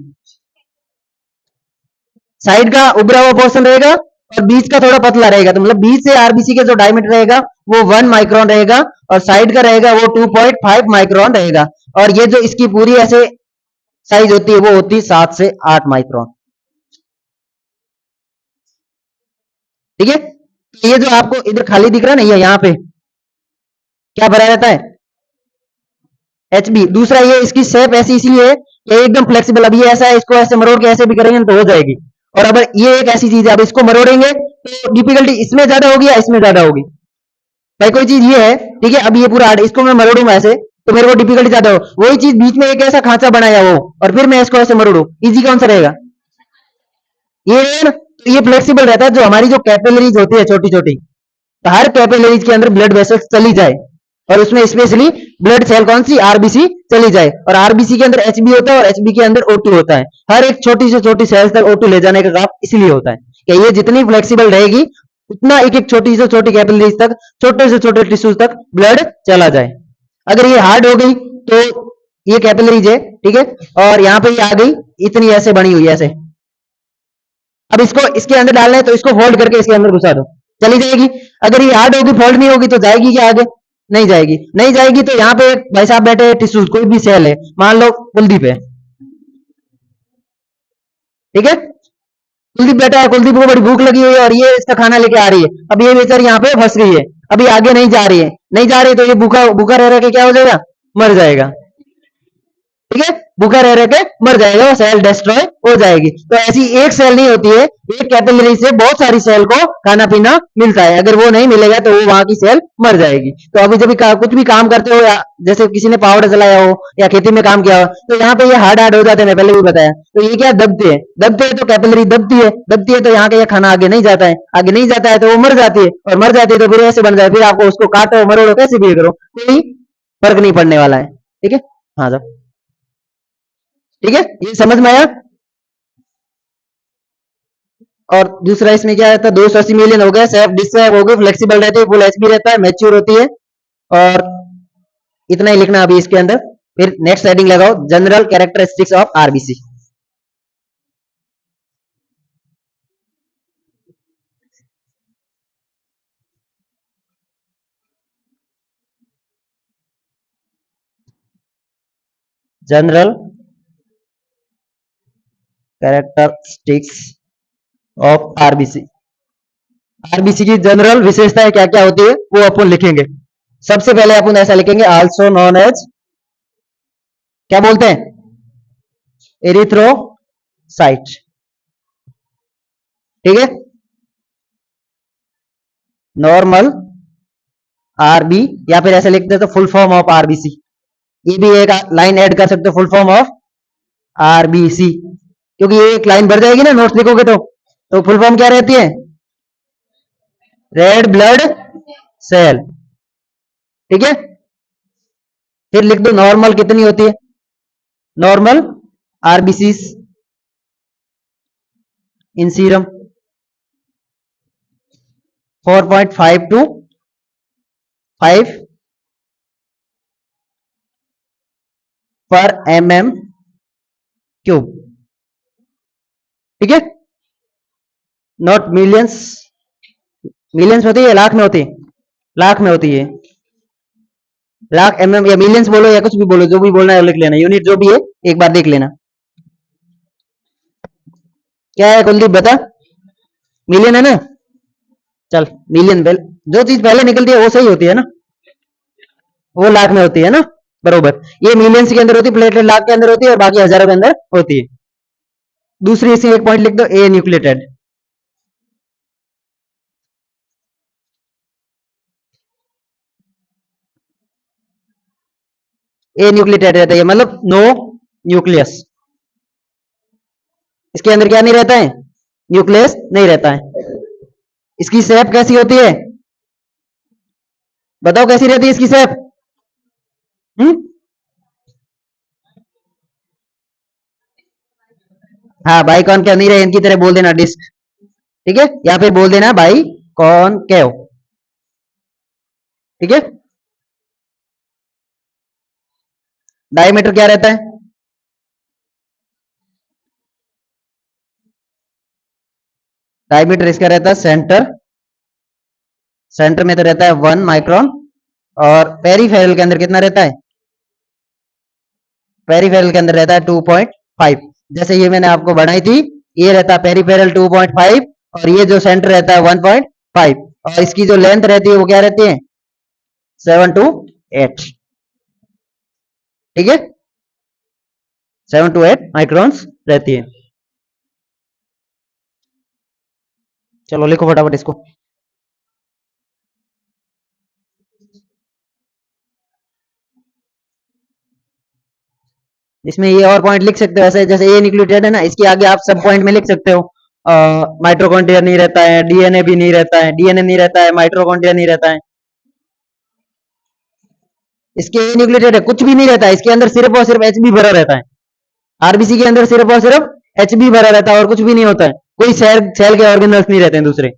साइड का उभरा हुआ पोर्शन रहेगा और बीच का थोड़ा पतला रहेगा, तो मतलब बीच से आरबीसी का जो डायमीटर रहेगा वो 1 माइक्रोन रहेगा और साइड का रहेगा वो 2.5 माइक्रोन रहेगा। और ये जो इसकी पूरी ऐसे साइज होती है वो होती है 7 से 8 माइक्रोन, ठीक है। तो ये जो आपको इधर खाली दिख रहा है ना, ये यहाँ पे क्या भरा रहता है, एच बी। दूसरा ये इसकी शेप ऐसी इसलिए है कि एकदम फ्लेक्सिबल, अब ये ऐसा है, इसको ऐसे मरोड़ के ऐसे भी करेंगे तो हो जाएगी। और अब ये एक ऐसी चीज है, अब इसको मरोड़ेंगे तो डिफिकल्टी इसमें ज्यादा होगी या इसमें ज्यादा होगी, भाई कोई चीज ये है, ठीक है। अब ये पूरा इसको मैं मरोड़ूंगा ऐसे तो मेरे को डिफिकल्टी ज्यादा हो, वही चीज बीच में एक ऐसा खांचा बनाया हो और फिर मैं इसको ऐसे मरोड़ू, इजी कौन सा रहेगा, ये है ना। तो ये फ्लेक्सिबल रहता है, जो हमारी जो कैपिलरीज होती है छोटी छोटी, तो हर कैपिलरीज के अंदर ब्लड वेसल्स चली जाए और उसमें स्पेशली ब्लड सेल कौन सी, आरबीसी चली जाए। और आरबीसी के अंदर एचबी होता है और एचबी के अंदर O2 होता है। हर एक छोटी से छोटी सेल्स तक O2 ले जाने का काम इसलिए होता है कि ये जितनी फ्लेक्सिबल रहेगी उतना एक एक छोटी से छोटी कैपिलरीज तक, छोटे से छोटे टिश्यूज तक ब्लड चला जाए। अगर ये हार्ड हो गई तो ये कैपिलरीज है, ठीक है, और यहाँ पे ये आ गई इतनी ऐसे बनी हुई ऐसे, अब इसको इसके अंदर डालना है तो इसको फोल्ड करके इसके अंदर घुसा दो, चली जाएगी। अगर ये हार्ड होगी, फोल्ड नहीं होगी तो जाएगी क्या आगे, नहीं जाएगी। नहीं जाएगी तो यहाँ पे भाई साहब बैठे टिश्यूज, कोई भी सेल है, मान लो कुलदीप है, ठीक है, कुलदीप बैठा है, कुलदीप को बड़ी भूख लगी हुई है और ये इसका खाना लेके आ रही है, अब ये बेचारी यहाँ पे फंस गई है, अभी आगे नहीं जा रही है, नहीं जा रही है तो ये भूखा भूखा रह रहा के क्या हो जाएगा, मर जाएगा, ठीक है। भूखा रह रह के मर जाएगा, वो सेल डिस्ट्रॉय हो जाएगी। तो ऐसी एक सेल नहीं होती है, एक कैपिलरी से बहुत सारी सेल को खाना पीना मिलता है, अगर वो नहीं मिलेगा तो वो वहां की सेल मर जाएगी। तो अभी जब भी कुछ भी काम करते हो, या जैसे किसी ने पावडर चलाया हो या खेती में काम किया हो, तो यहाँ पे ये हार्ड हार्ड हो जाते हैं, मैं पहले भी बताया। तो ये क्या दबते हैं, दबते हैं तो कैपिलरी दबती है, दबती है तो यहाँ का ये खाना आगे नहीं जाता है, आगे नहीं जाता है तो वो मर जाती है, और मर जाती है तो फिर ऐसे बन जाए, फिर आपको उसको काटो मरोड़ो कैसे भी करो, कोई फर्क नहीं पड़ने वाला है। ठीक है, हाँ सर, ठीक है, ये समझ में आया। और दूसरा इसमें क्या रहता है, 280 मिलियन हो गया, सेफ डिस्क्राइब हो गई, फ्लेक्सिबल रहती है, फुल एचपी रहता है, मैच्योर होती है, और इतना ही लिखना अभी इसके अंदर। फिर नेक्स्ट हेडिंग लगाओ, general characteristics of RBC. General characteristics of RBC. RBC की जनरल विशेषताएं क्या क्या होती है वो अपन लिखेंगे। सबसे पहले अपन ऐसा लिखेंगे, आल्सो नोन एज, क्या बोलते हैं, एरिथ्रोसाइट। ठीक है, नॉर्मल आरबी, या फिर ऐसे लिखते तो फुल फॉर्म ऑफ आरबीसी। ये भी एक लाइन ऐड कर सकते हो, फुल फॉर्म ऑफ आरबीसी, क्योंकि ये एक लाइन भर जाएगी ना नोट्स लिखोगे तो फुल फॉर्म क्या रहती है, रेड ब्लड सेल। ठीक है, फिर लिख दो नॉर्मल कितनी होती है, normal RBC in serum 4.5 to 5 पर mm क्यूब। ठीक है, नॉट मिलियंस, मिलियंस होती है, लाख में होती है, लाख में होती है, लाख mm या मिलियंस बोलो या कुछ भी बोलो, जो भी बोलना है लिख लेना, यूनिट जो भी है एक बार देख लेना। क्या है कुलदीप बता, मिलियन है ना, चल मिलियन, जो चीज पहले निकलती है वो सही होती है ना, वो लाख में होती है ना, बरोबर। ये मिलियंस के अंदर होती है, प्लेटलेट लाख के अंदर होती है, और बाकी हजारों के अंदर होती है। दूसरी इसी एक पॉइंट लिख दो, ए न्यूक्लियोटाइड। ए न्यूक्लियोटाइड रहता है, मतलब नो न्यूक्लियस, इसके अंदर क्या नहीं रहता है, न्यूक्लियस नहीं रहता है। इसकी शेप कैसी होती है, बताओ कैसी रहती है इसकी शेप। हाँ, बाई कौन क्या नहीं रहे, इनकी तरह बोल देना डिस्क। ठीक है, या फिर बोल देना बाई कौन कैव। ठीक है, डायमीटर क्या रहता है, डायमीटर इसका रहता है सेंटर, सेंटर में तो रहता है 1 माइक्रोन, और पेरीफेरल के अंदर कितना रहता है, पेरीफेरल के अंदर रहता है 2.5। जैसे ये मैंने आपको बढ़ाई थी, ये रहता है पेरीफेरल 2.5, और ये जो सेंटर रहता है 1.5, और इसकी जो लेंथ रहती है वो क्या रहती है, 7 to 8। ठीक है, 7 to 8 माइक्रोन्स रहती है। चलो लिखो फटाफट इसको। इसमें ये और पॉइंट लिख सकते हो, ऐसे जैसे ये न्यूक्लियोटाइड है ना, इसके आगे आप सब पॉइंट में लिख सकते हो, माइटोकॉन्ड्रिया नहीं रहता है, डीएनए भी नहीं रहता है, डीएनए नहीं रहता है, माइटोकॉन्ड्रिया नहीं रहता है, इसके ये न्यूक्लियोटाइड है, कुछ भी नहीं रहता है इसके अंदर, सिर्फ और सिर्फ एचबी भरा रहता है। आरबीसी के अंदर सिर्फ और सिर्फ एचबी भरा रहता है, और कुछ भी नहीं होता है, कोई सेल सेल के ऑर्गेनल्स नहीं रहते हैं दूसरे।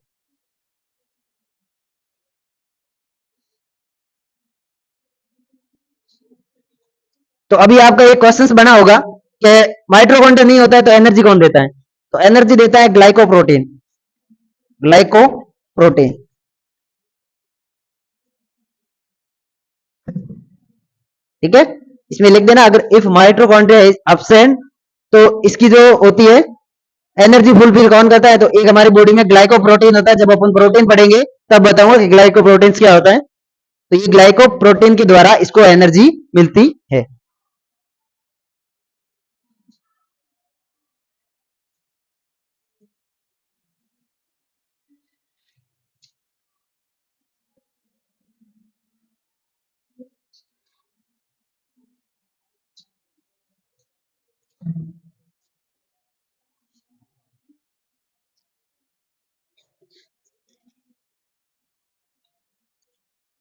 तो अभी आपका एक क्वेश्चन बना होगा कि माइटोकॉन्ड्रिया नहीं होता है तो एनर्जी कौन देता है, तो एनर्जी देता है ग्लाइकोप्रोटीन, ग्लाइकोप्रोटीन। ठीक है, इसमें लिख देना, अगर इफ माइटोकॉन्ड्रिया इज एब्सेंट, तो इसकी जो होती है एनर्जी फुलफिल कौन करता है, तो एक हमारी बॉडी में ग्लाइकोप्रोटीन होता है, जब अपन प्रोटीन पढ़ेंगे तब बताऊंगा कि ग्लाइकोप्रोटीन क्या होता है। तो ये ग्लाइकोप्रोटीन के द्वारा इसको एनर्जी मिलती है।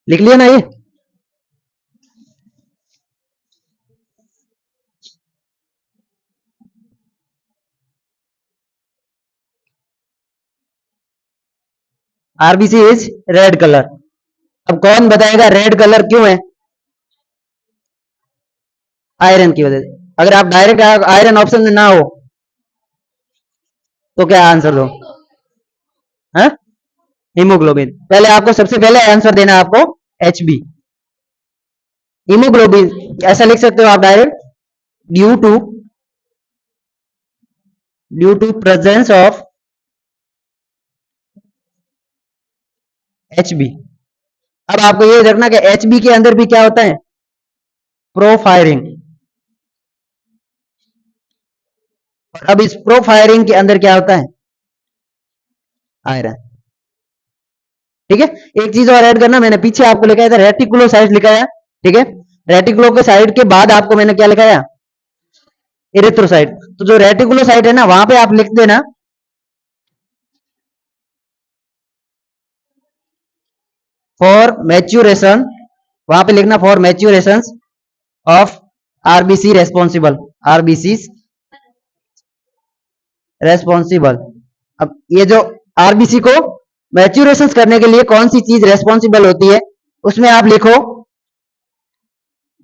लिख लिया ना ये? RBC is red colour. अब कौन बताएगा रेड कलर क्यों है? आयरन की वजह से। अगर आप डायरेक्ट आयरन ऑप्शन में ना हो तो क्या आंसर दो? हाँ, हीमोग्लोबिन। पहले आपको सबसे पहले आंसर देना है आपको एच बी, हीमोग्लोबिन। ऐसा लिख सकते हो आप direct, due to presence of H B. अब आपको ये रखना कि एच बी के अंदर भी क्या होता है? प्रोफायरिंग। और अब इस प्रोफायरिंग के अंदर क्या होता है? आयरन। ठीक है, एक चीज और ऐड करना, मैंने पीछे आपको लिखाया था रेटिकुलोसाइट लिखाया। ठीक है, रेटिकुलोसाइट के बाद आपको मैंने क्या लिखाया? इरिथ्रोसाइट। तो जो रेटिकुलोसाइट है ना, वहां पे आप लिख देना फॉर मैच्यूरेशन, वहां पे लिखना for maturation of RBC responsible, RBC responsible. अब ये जो आरबीसी को मैच्यूरेशन करने के लिए कौन सी चीज रेस्पॉन्सिबल होती है, उसमें आप लिखो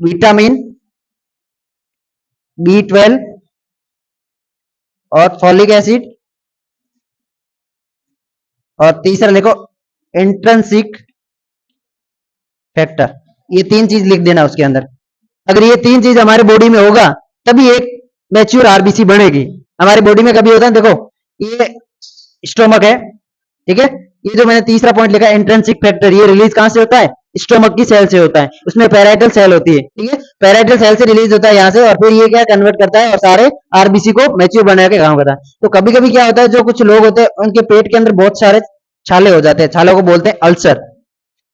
विटामिन B12 और फॉलिक एसिड, और तीसरा लिखो इंट्रिंसिक फैक्टर। ये तीन चीज लिख देना उसके अंदर। अगर ये तीन चीज हमारे बॉडी में होगा तभी एक मैच्योर आरबीसी बनेगी। हमारे बॉडी में कभी होता है, देखो ये स्टोमक है, ठीक है, ये जो मैंने तीसरा पॉइंट लिखा है इंट्रिंसिक फैक्टर, ये रिलीज कहां से होता है? स्टोमक की सेल से होता है। उसमें पैराइटल सेल होती है, ठीक है, पैराइटल सेल से रिलीज होता है यहाँ से, और फिर ये क्या कन्वर्ट करता है और सारे आरबीसी को मैच्योर बनाने के काम करता है। तो कभी कभी क्या होता है, जो कुछ लोग होते हैं उनके पेट के अंदर बहुत सारे छाले हो जाते हैं, छालों को बोलते हैं अल्सर।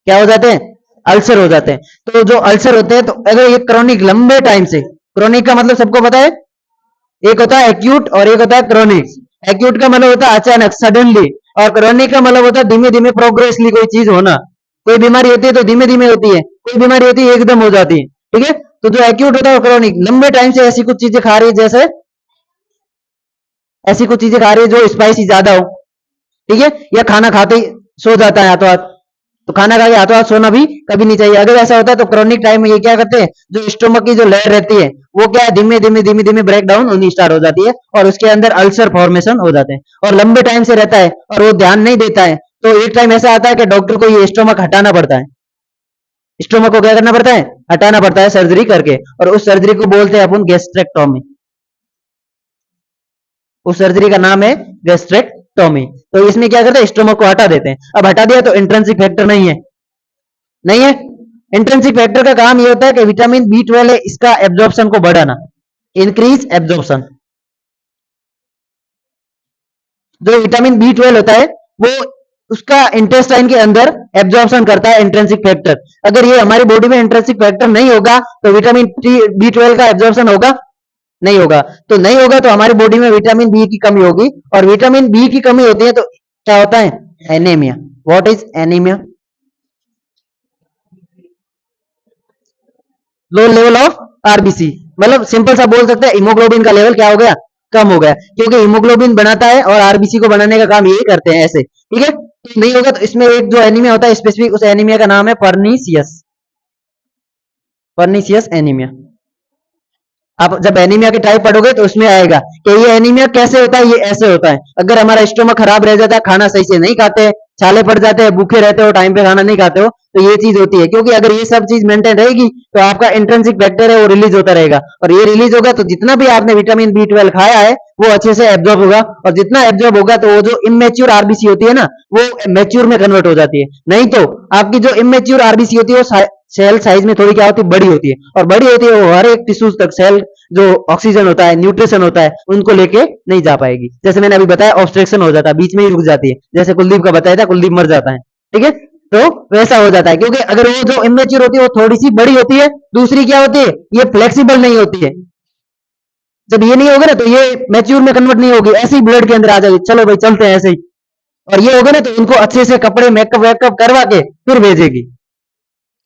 क्या हो जाते हैं? अल्सर हो जाते हैं। तो जो अल्सर होते हैं, तो अगर ये क्रॉनिक लंबे टाइम से, क्रॉनिक का मतलब सबको पता है, एक होता है एक्यूट और एक होता है क्रॉनिक। एक्यूट का मतलब होता है अचानक सडनली, और क्रॉनिक का मतलब होता है धीमे धीमे प्रोग्रेसली कोई चीज होना। कोई बीमारी होती है तो धीमे धीमे होती है, कोई बीमारी होती है एकदम हो जाती है। ठीक है, तो जो एक्यूट होता है वो क्रॉनिक, लंबे टाइम से ऐसी कुछ चीजें खा रही है, जैसे ऐसी कुछ चीजें खा रही है जो स्पाइसी ज्यादा हो, ठीक है, या खाना खाते ही सो जाता है हाथों हाथ, तो खाना खा के हाथों हाथ सोना भी कभी नहीं चाहिए। अगर ऐसा होता है तो क्रॉनिक टाइम में ये क्या करते हैं, जो स्टोमक की जो लेयर रहती है वो क्या है, धीमे धीमे धीमे धीमे ब्रेक डाउन होनी स्टार्ट हो जाती है, और उसके अंदर अल्सर फॉर्मेशन हो जाते हैं, और लंबे टाइम से रहता है और वो ध्यान नहीं देता है। तो एक टाइम ऐसा आता है कि डॉक्टर को ये स्टोमक हटाना पड़ता है, स्टोमक को क्या करना पड़ता है? हटाना पड़ता है सर्जरी करके, और उस सर्जरी को बोलते हैं अपन गैस्ट्रेक्टोमी। उस सर्जरी का नाम है गैस्ट्रेक्टोमी। तो इसमें क्या करते हैं, स्टोमक को हटा देते हैं। अब हटा दिया तो इंट्रिंसिक फैक्टर नहीं है, नहीं है। इंट्रिंसिक फैक्टर का काम ये होता है कि विटामिन B12 है, इसका एब्जॉर्प्शन को बढ़ाना, इंक्रीज एब्जॉर्प्शन। जो विटामिन B12 होता है वो उसका इंटेस्टाइन के अंदर एब्जॉर्प्शन करता है इंट्रिंसिक फैक्टर। अगर ये हमारी बॉडी में इंट्रिंसिक फैक्टर नहीं होगा तो विटामिन B12 का एब्जॉर्प्शन होगा? नहीं होगा। तो नहीं होगा तो हमारी बॉडी में विटामिन बी की कमी होगी, और विटामिन बी की कमी होती है तो क्या होता है? Anaemia. What is anaemia? Low level of RBC. मतलब सिंपल सा बोल सकते हैं हीमोग्लोबिन का लेवल क्या हो गया? कम हो गया, क्योंकि हीमोग्लोबिन बनाता है और आरबीसी को बनाने का काम यही करते हैं ऐसे। ठीक है, तो नहीं होगा तो इसमें एक जो एनीमिया होता है स्पेसिफिक, उस एनीमिया का नाम है पर्नीसियस, पर्नीसियस एनीमिया। आप जब एनीमिया के टाइप पढ़ोगे तो उसमें आएगा कि ये एनीमिया कैसे होता है, ये ऐसे होता है। अगर हमारा स्टोमक खराब रह जाता है, खाना सही से नहीं खाते, छाले पड़ जाते हैं, भूखे रहते हो, टाइम पे खाना नहीं खाते हो, तो ये चीज होती है। क्योंकि अगर ये सब चीज मेंटेन रहेगी तो आपका इंट्रिंसिक फैक्टर है वो रिलीज होता रहेगा, और ये रिलीज होगा तो जितना भी आपने विटामिन B12 खाया है वो अच्छे से एब्जॉर्ब होगा, और जितना एब्जॉर्ब होगा तो वो जो इमेच्योर आरबीसी होती है ना, वो मैच्योर में कन्वर्ट हो जाती है। नहीं तो आपकी जो इमेच्योर आरबीसी होती है वो सेल साइज में थोड़ी क्या होती है, बड़ी होती है, और बड़ी होती है वो हर एक टिश्यूज तक सेल जो ऑक्सीजन होता है, न्यूट्रिशन होता है, उनको लेके नहीं जा पाएगी। जैसे मैंने अभी बताया ऑब्स्ट्रक्शन हो जाता है, बीच में ही रुक जाती है, जैसे कुलदीप का बताया था, कुलदीप मर जाता है। ठीक है, तो वैसा हो जाता है, क्योंकि अगर वो जो इमेच्योर होती है वो थोड़ी सी बड़ी होती है, दूसरी क्या होती है, ये फ्लेक्सिबल नहीं होती है। जब ये नहीं होगा ना तो ये मैच्योर में कन्वर्ट नहीं होगी, ऐसे ही ब्लड के अंदर आ जाएगी, चलो भाई चलते हैं ऐसे ही। और ये होगा ना तो उनको अच्छे से कपड़े मेकअप वेकअप करवा के फिर भेजेगी।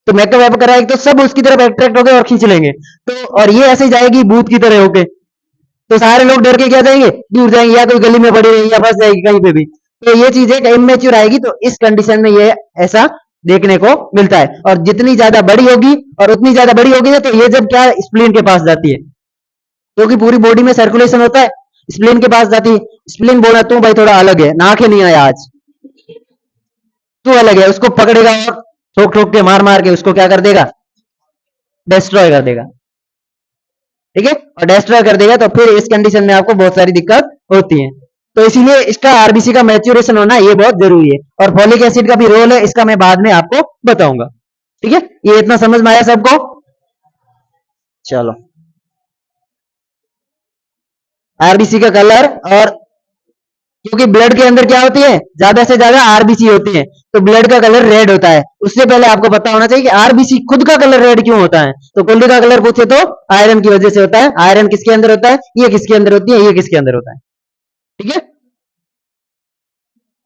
तो मेकअप वेकअप कराएगी तो सब उसकी तरफ अट्रैक्ट हो गए और खींच लेंगे। तो और ये ऐसे ही जाएगी भूत की तरह होके, तो सारे लोग डर के क्या जाएंगे, दूर जाएंगे, या कोई गली में पड़ी रहेगी या फंस जाएगी कहीं पे भी। तो ये चीज एक इमेच्योर आएगी, तो इस कंडीशन में ये ऐसा देखने को मिलता है। और जितनी ज्यादा बड़ी होगी और उतनी ज्यादा बड़ी होगी ना, तो ये जब क्या स्प्लीन के पास जाती है, क्योंकि पूरी बॉडी में सर्कुलेशन होता है, स्प्लीन के पास जाती है। स्प्लीन बोला तू भाई थोड़ा अलग है, नाक ही नहीं आया आज, तू अलग है, उसको पकड़ेगा और ठोक ठोक के मार मार के उसको क्या कर देगा, डिस्ट्रॉय कर देगा। ठीक है, और डिस्ट्रॉय कर देगा, तो फिर इस कंडीशन में आपको बहुत सारी दिक्कत होती है। तो इसीलिए इसका आरबीसी का मैच्योरेशन होना ये बहुत जरूरी है। और फॉलिक एसिड का भी रोल है, इसका मैं बाद में आपको बताऊंगा। ठीक है, ये इतना समझ में आया सबको? चलो, आरबीसी का कलर, और क्योंकि ब्लड के अंदर क्या होती है, ज्यादा से ज्यादा आरबीसी होती है, तो ब्लड का कलर रेड होता है। उससे पहले आपको पता होना चाहिए कि आरबीसी खुद का कलर रेड क्यों होता है। तो खुद का कलर पूछे तो आयरन की वजह से होता है। आयरन किसके अंदर होता है, ये किसके अंदर होती है, ये किसके अंदर होता है। ठीक है,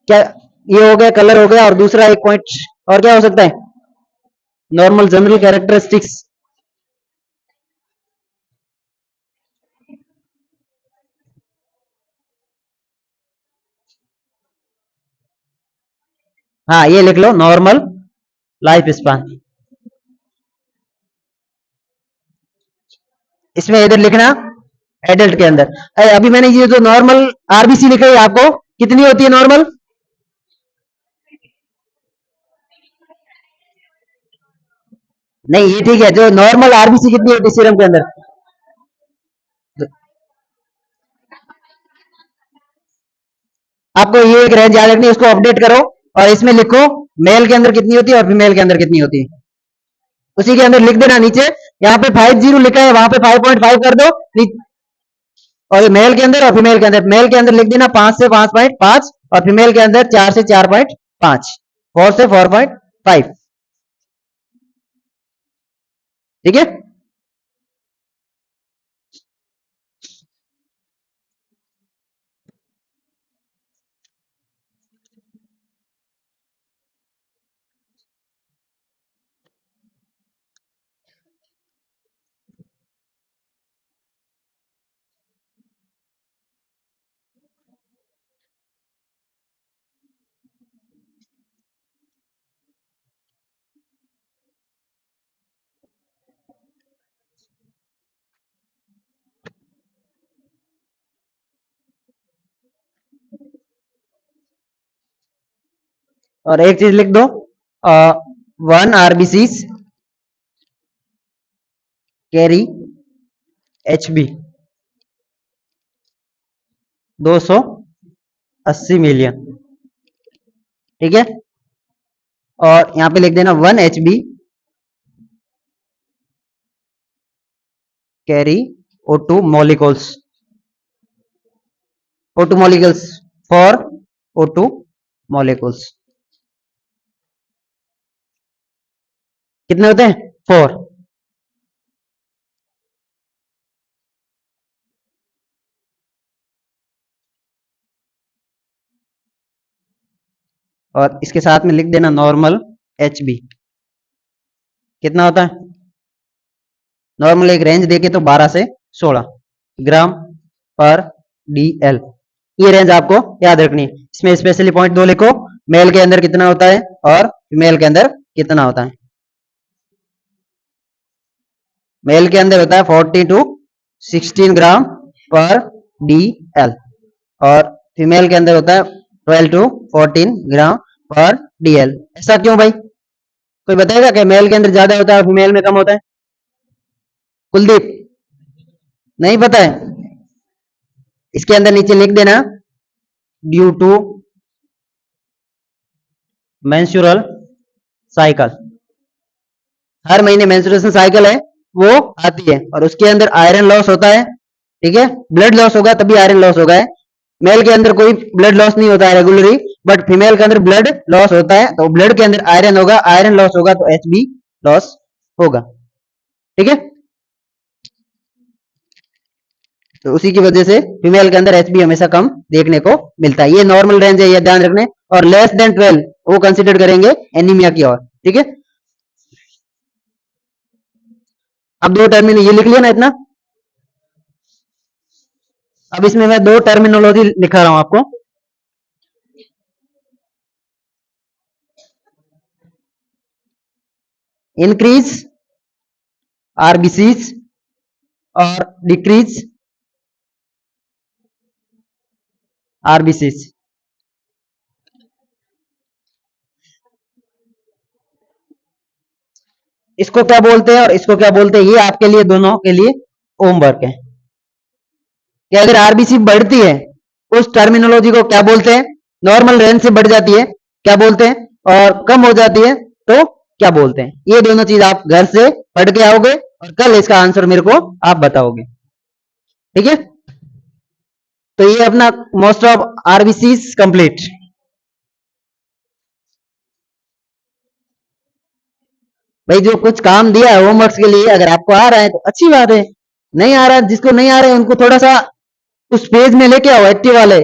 क्या ये हो गया, कलर हो गया। और दूसरा एक पॉइंट और क्या हो सकता है, नॉर्मल जनरल कैरेक्टरिस्टिक्स। हाँ, ये लिख लो, नॉर्मल लाइफ स्पान। इसमें इधर लिखना एडल्ट के अंदर। अभी मैंने ये जो नॉर्मल आरबीसी लिखा है, आपको कितनी होती है नॉर्मल, नहीं ये ठीक है, जो नॉर्मल आरबीसी कितनी होती है सीरम के अंदर, आपको ये एक रेंज याद रखनी है, उसको अपडेट करो और इसमें लिखो मेल के अंदर कितनी होती है और फीमेल के अंदर कितनी होती है, उसी के अंदर लिख देना नीचे। यहाँ पे 50 लिखा है, वहां पे 5.5 कर दो। और मेल के अंदर और फीमेल के अंदर, मेल के अंदर लिख देना 5 से 5.5 और फीमेल के अंदर 4 से 4.5, 4 से 4.5। ठीक है, और एक चीज लिख दो, 1 RBCs कैरी HB 280 मिलियन। ठीक है, और यहां पे लिख देना 1 HB carry O2 molecules for O2 molecules। कितने होते हैं, 4। और इसके साथ में लिख देना नॉर्मल HB कितना होता है, नॉर्मल एक रेंज देके तो 12 से 16 ग्राम पर DL। ये रेंज आपको याद रखनी है। इसमें स्पेशली पॉइंट 2 लिखो, मेल के अंदर कितना होता है और फीमेल के अंदर कितना होता है। मेल के अंदर होता है 40 to 16 ग्राम पर DL, और फीमेल के अंदर होता है 12 to 14 ग्राम पर DL। ऐसा क्यों भाई, कोई बताएगा कि मेल के अंदर ज्यादा होता है और फीमेल में कम होता है? कुलदीप, नहीं पता है? इसके अंदर नीचे लिख देना ड्यू टू मेंस्ट्रुअल साइकिल। हर महीने मेंस्ट्रुएशन साइकिल है वो आती है, और उसके अंदर आयरन लॉस होता है। ठीक है, ब्लड लॉस होगा तभी आयरन लॉस होगा। मेल के अंदर कोई ब्लड लॉस नहीं होता है रेगुलरली, बट फीमेल के अंदर ब्लड लॉस होता है, तो ब्लड के अंदर आयरन होगा, आयरन लॉस होगा तो HB लॉस होगा। ठीक है, तो उसी की वजह से फीमेल के अंदर HB हमेशा कम देखने को मिलता है। ये नॉर्मल रेंज है, ये ध्यान रखने। और लेस देन 12 वो कंसिडर करेंगे एनीमिया की ओर। ठीक है, अब दो टर्मिनल ये लिख लिया ना इतना। अब इसमें मैं दो टर्मिनोलॉजी लिखा रहा हूं आपको। इंक्रीज आरबीसीज और डिक्रीज आरबीसीज। इसको क्या बोलते हैं और इसको क्या बोलते हैं, ये आपके लिए दोनों के लिए होमवर्क है कि अगर आरबीसी बढ़ती है उस टर्मिनोलॉजी को क्या बोलते हैं, नॉर्मल रेंज से बढ़ जाती है क्या बोलते हैं, और कम हो जाती है तो क्या बोलते हैं। ये दोनों चीज आप घर से पढ़ के आओगे और कल इसका आंसर मेरे को आप बताओगे, ठीक है। तो ये अपना मोस्ट ऑफ आरबीसी कंप्लीट। भाई जो कुछ काम दिया है होमवर्क के लिए अगर आपको आ रहा है तो अच्छी बात है, नहीं आ रहा है, जिसको नहीं आ रहा है उनको थोड़ा सा उस पेज में लेके आओ, एक्टिव वाले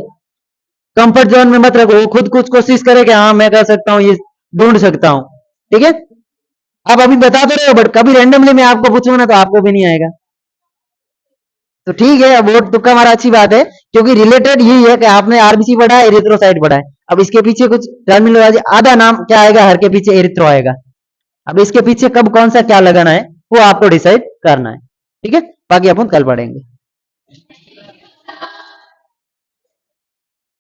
कंफर्ट जोन में मत रखो, वो खुद कुछ कोशिश करे कि हाँ मैं कर सकता हूँ, ये ढूंढ सकता हूँ, ठीक है। आप अभी बता तो रहे हो बट कभी रैंडमली मैं आपको पूछूंगा ना तो आपको भी नहीं आएगा, तो ठीक है। अब वोट तुक्का मारा अच्छी बात है, क्योंकि रिलेटेड यही है कि आपने आरबीसी पढ़ा है, एरिथ्रोसाइट पढ़ा है। अब इसके पीछे कुछ टर्मिनोलॉजी, आधा नाम क्या आएगा, हर के पीछे एरिथ्रो आएगा। अब इसके पीछे कब कौन सा क्या लगाना है वो आपको डिसाइड करना है, ठीक है। बाकी अपन कल पढ़ेंगे।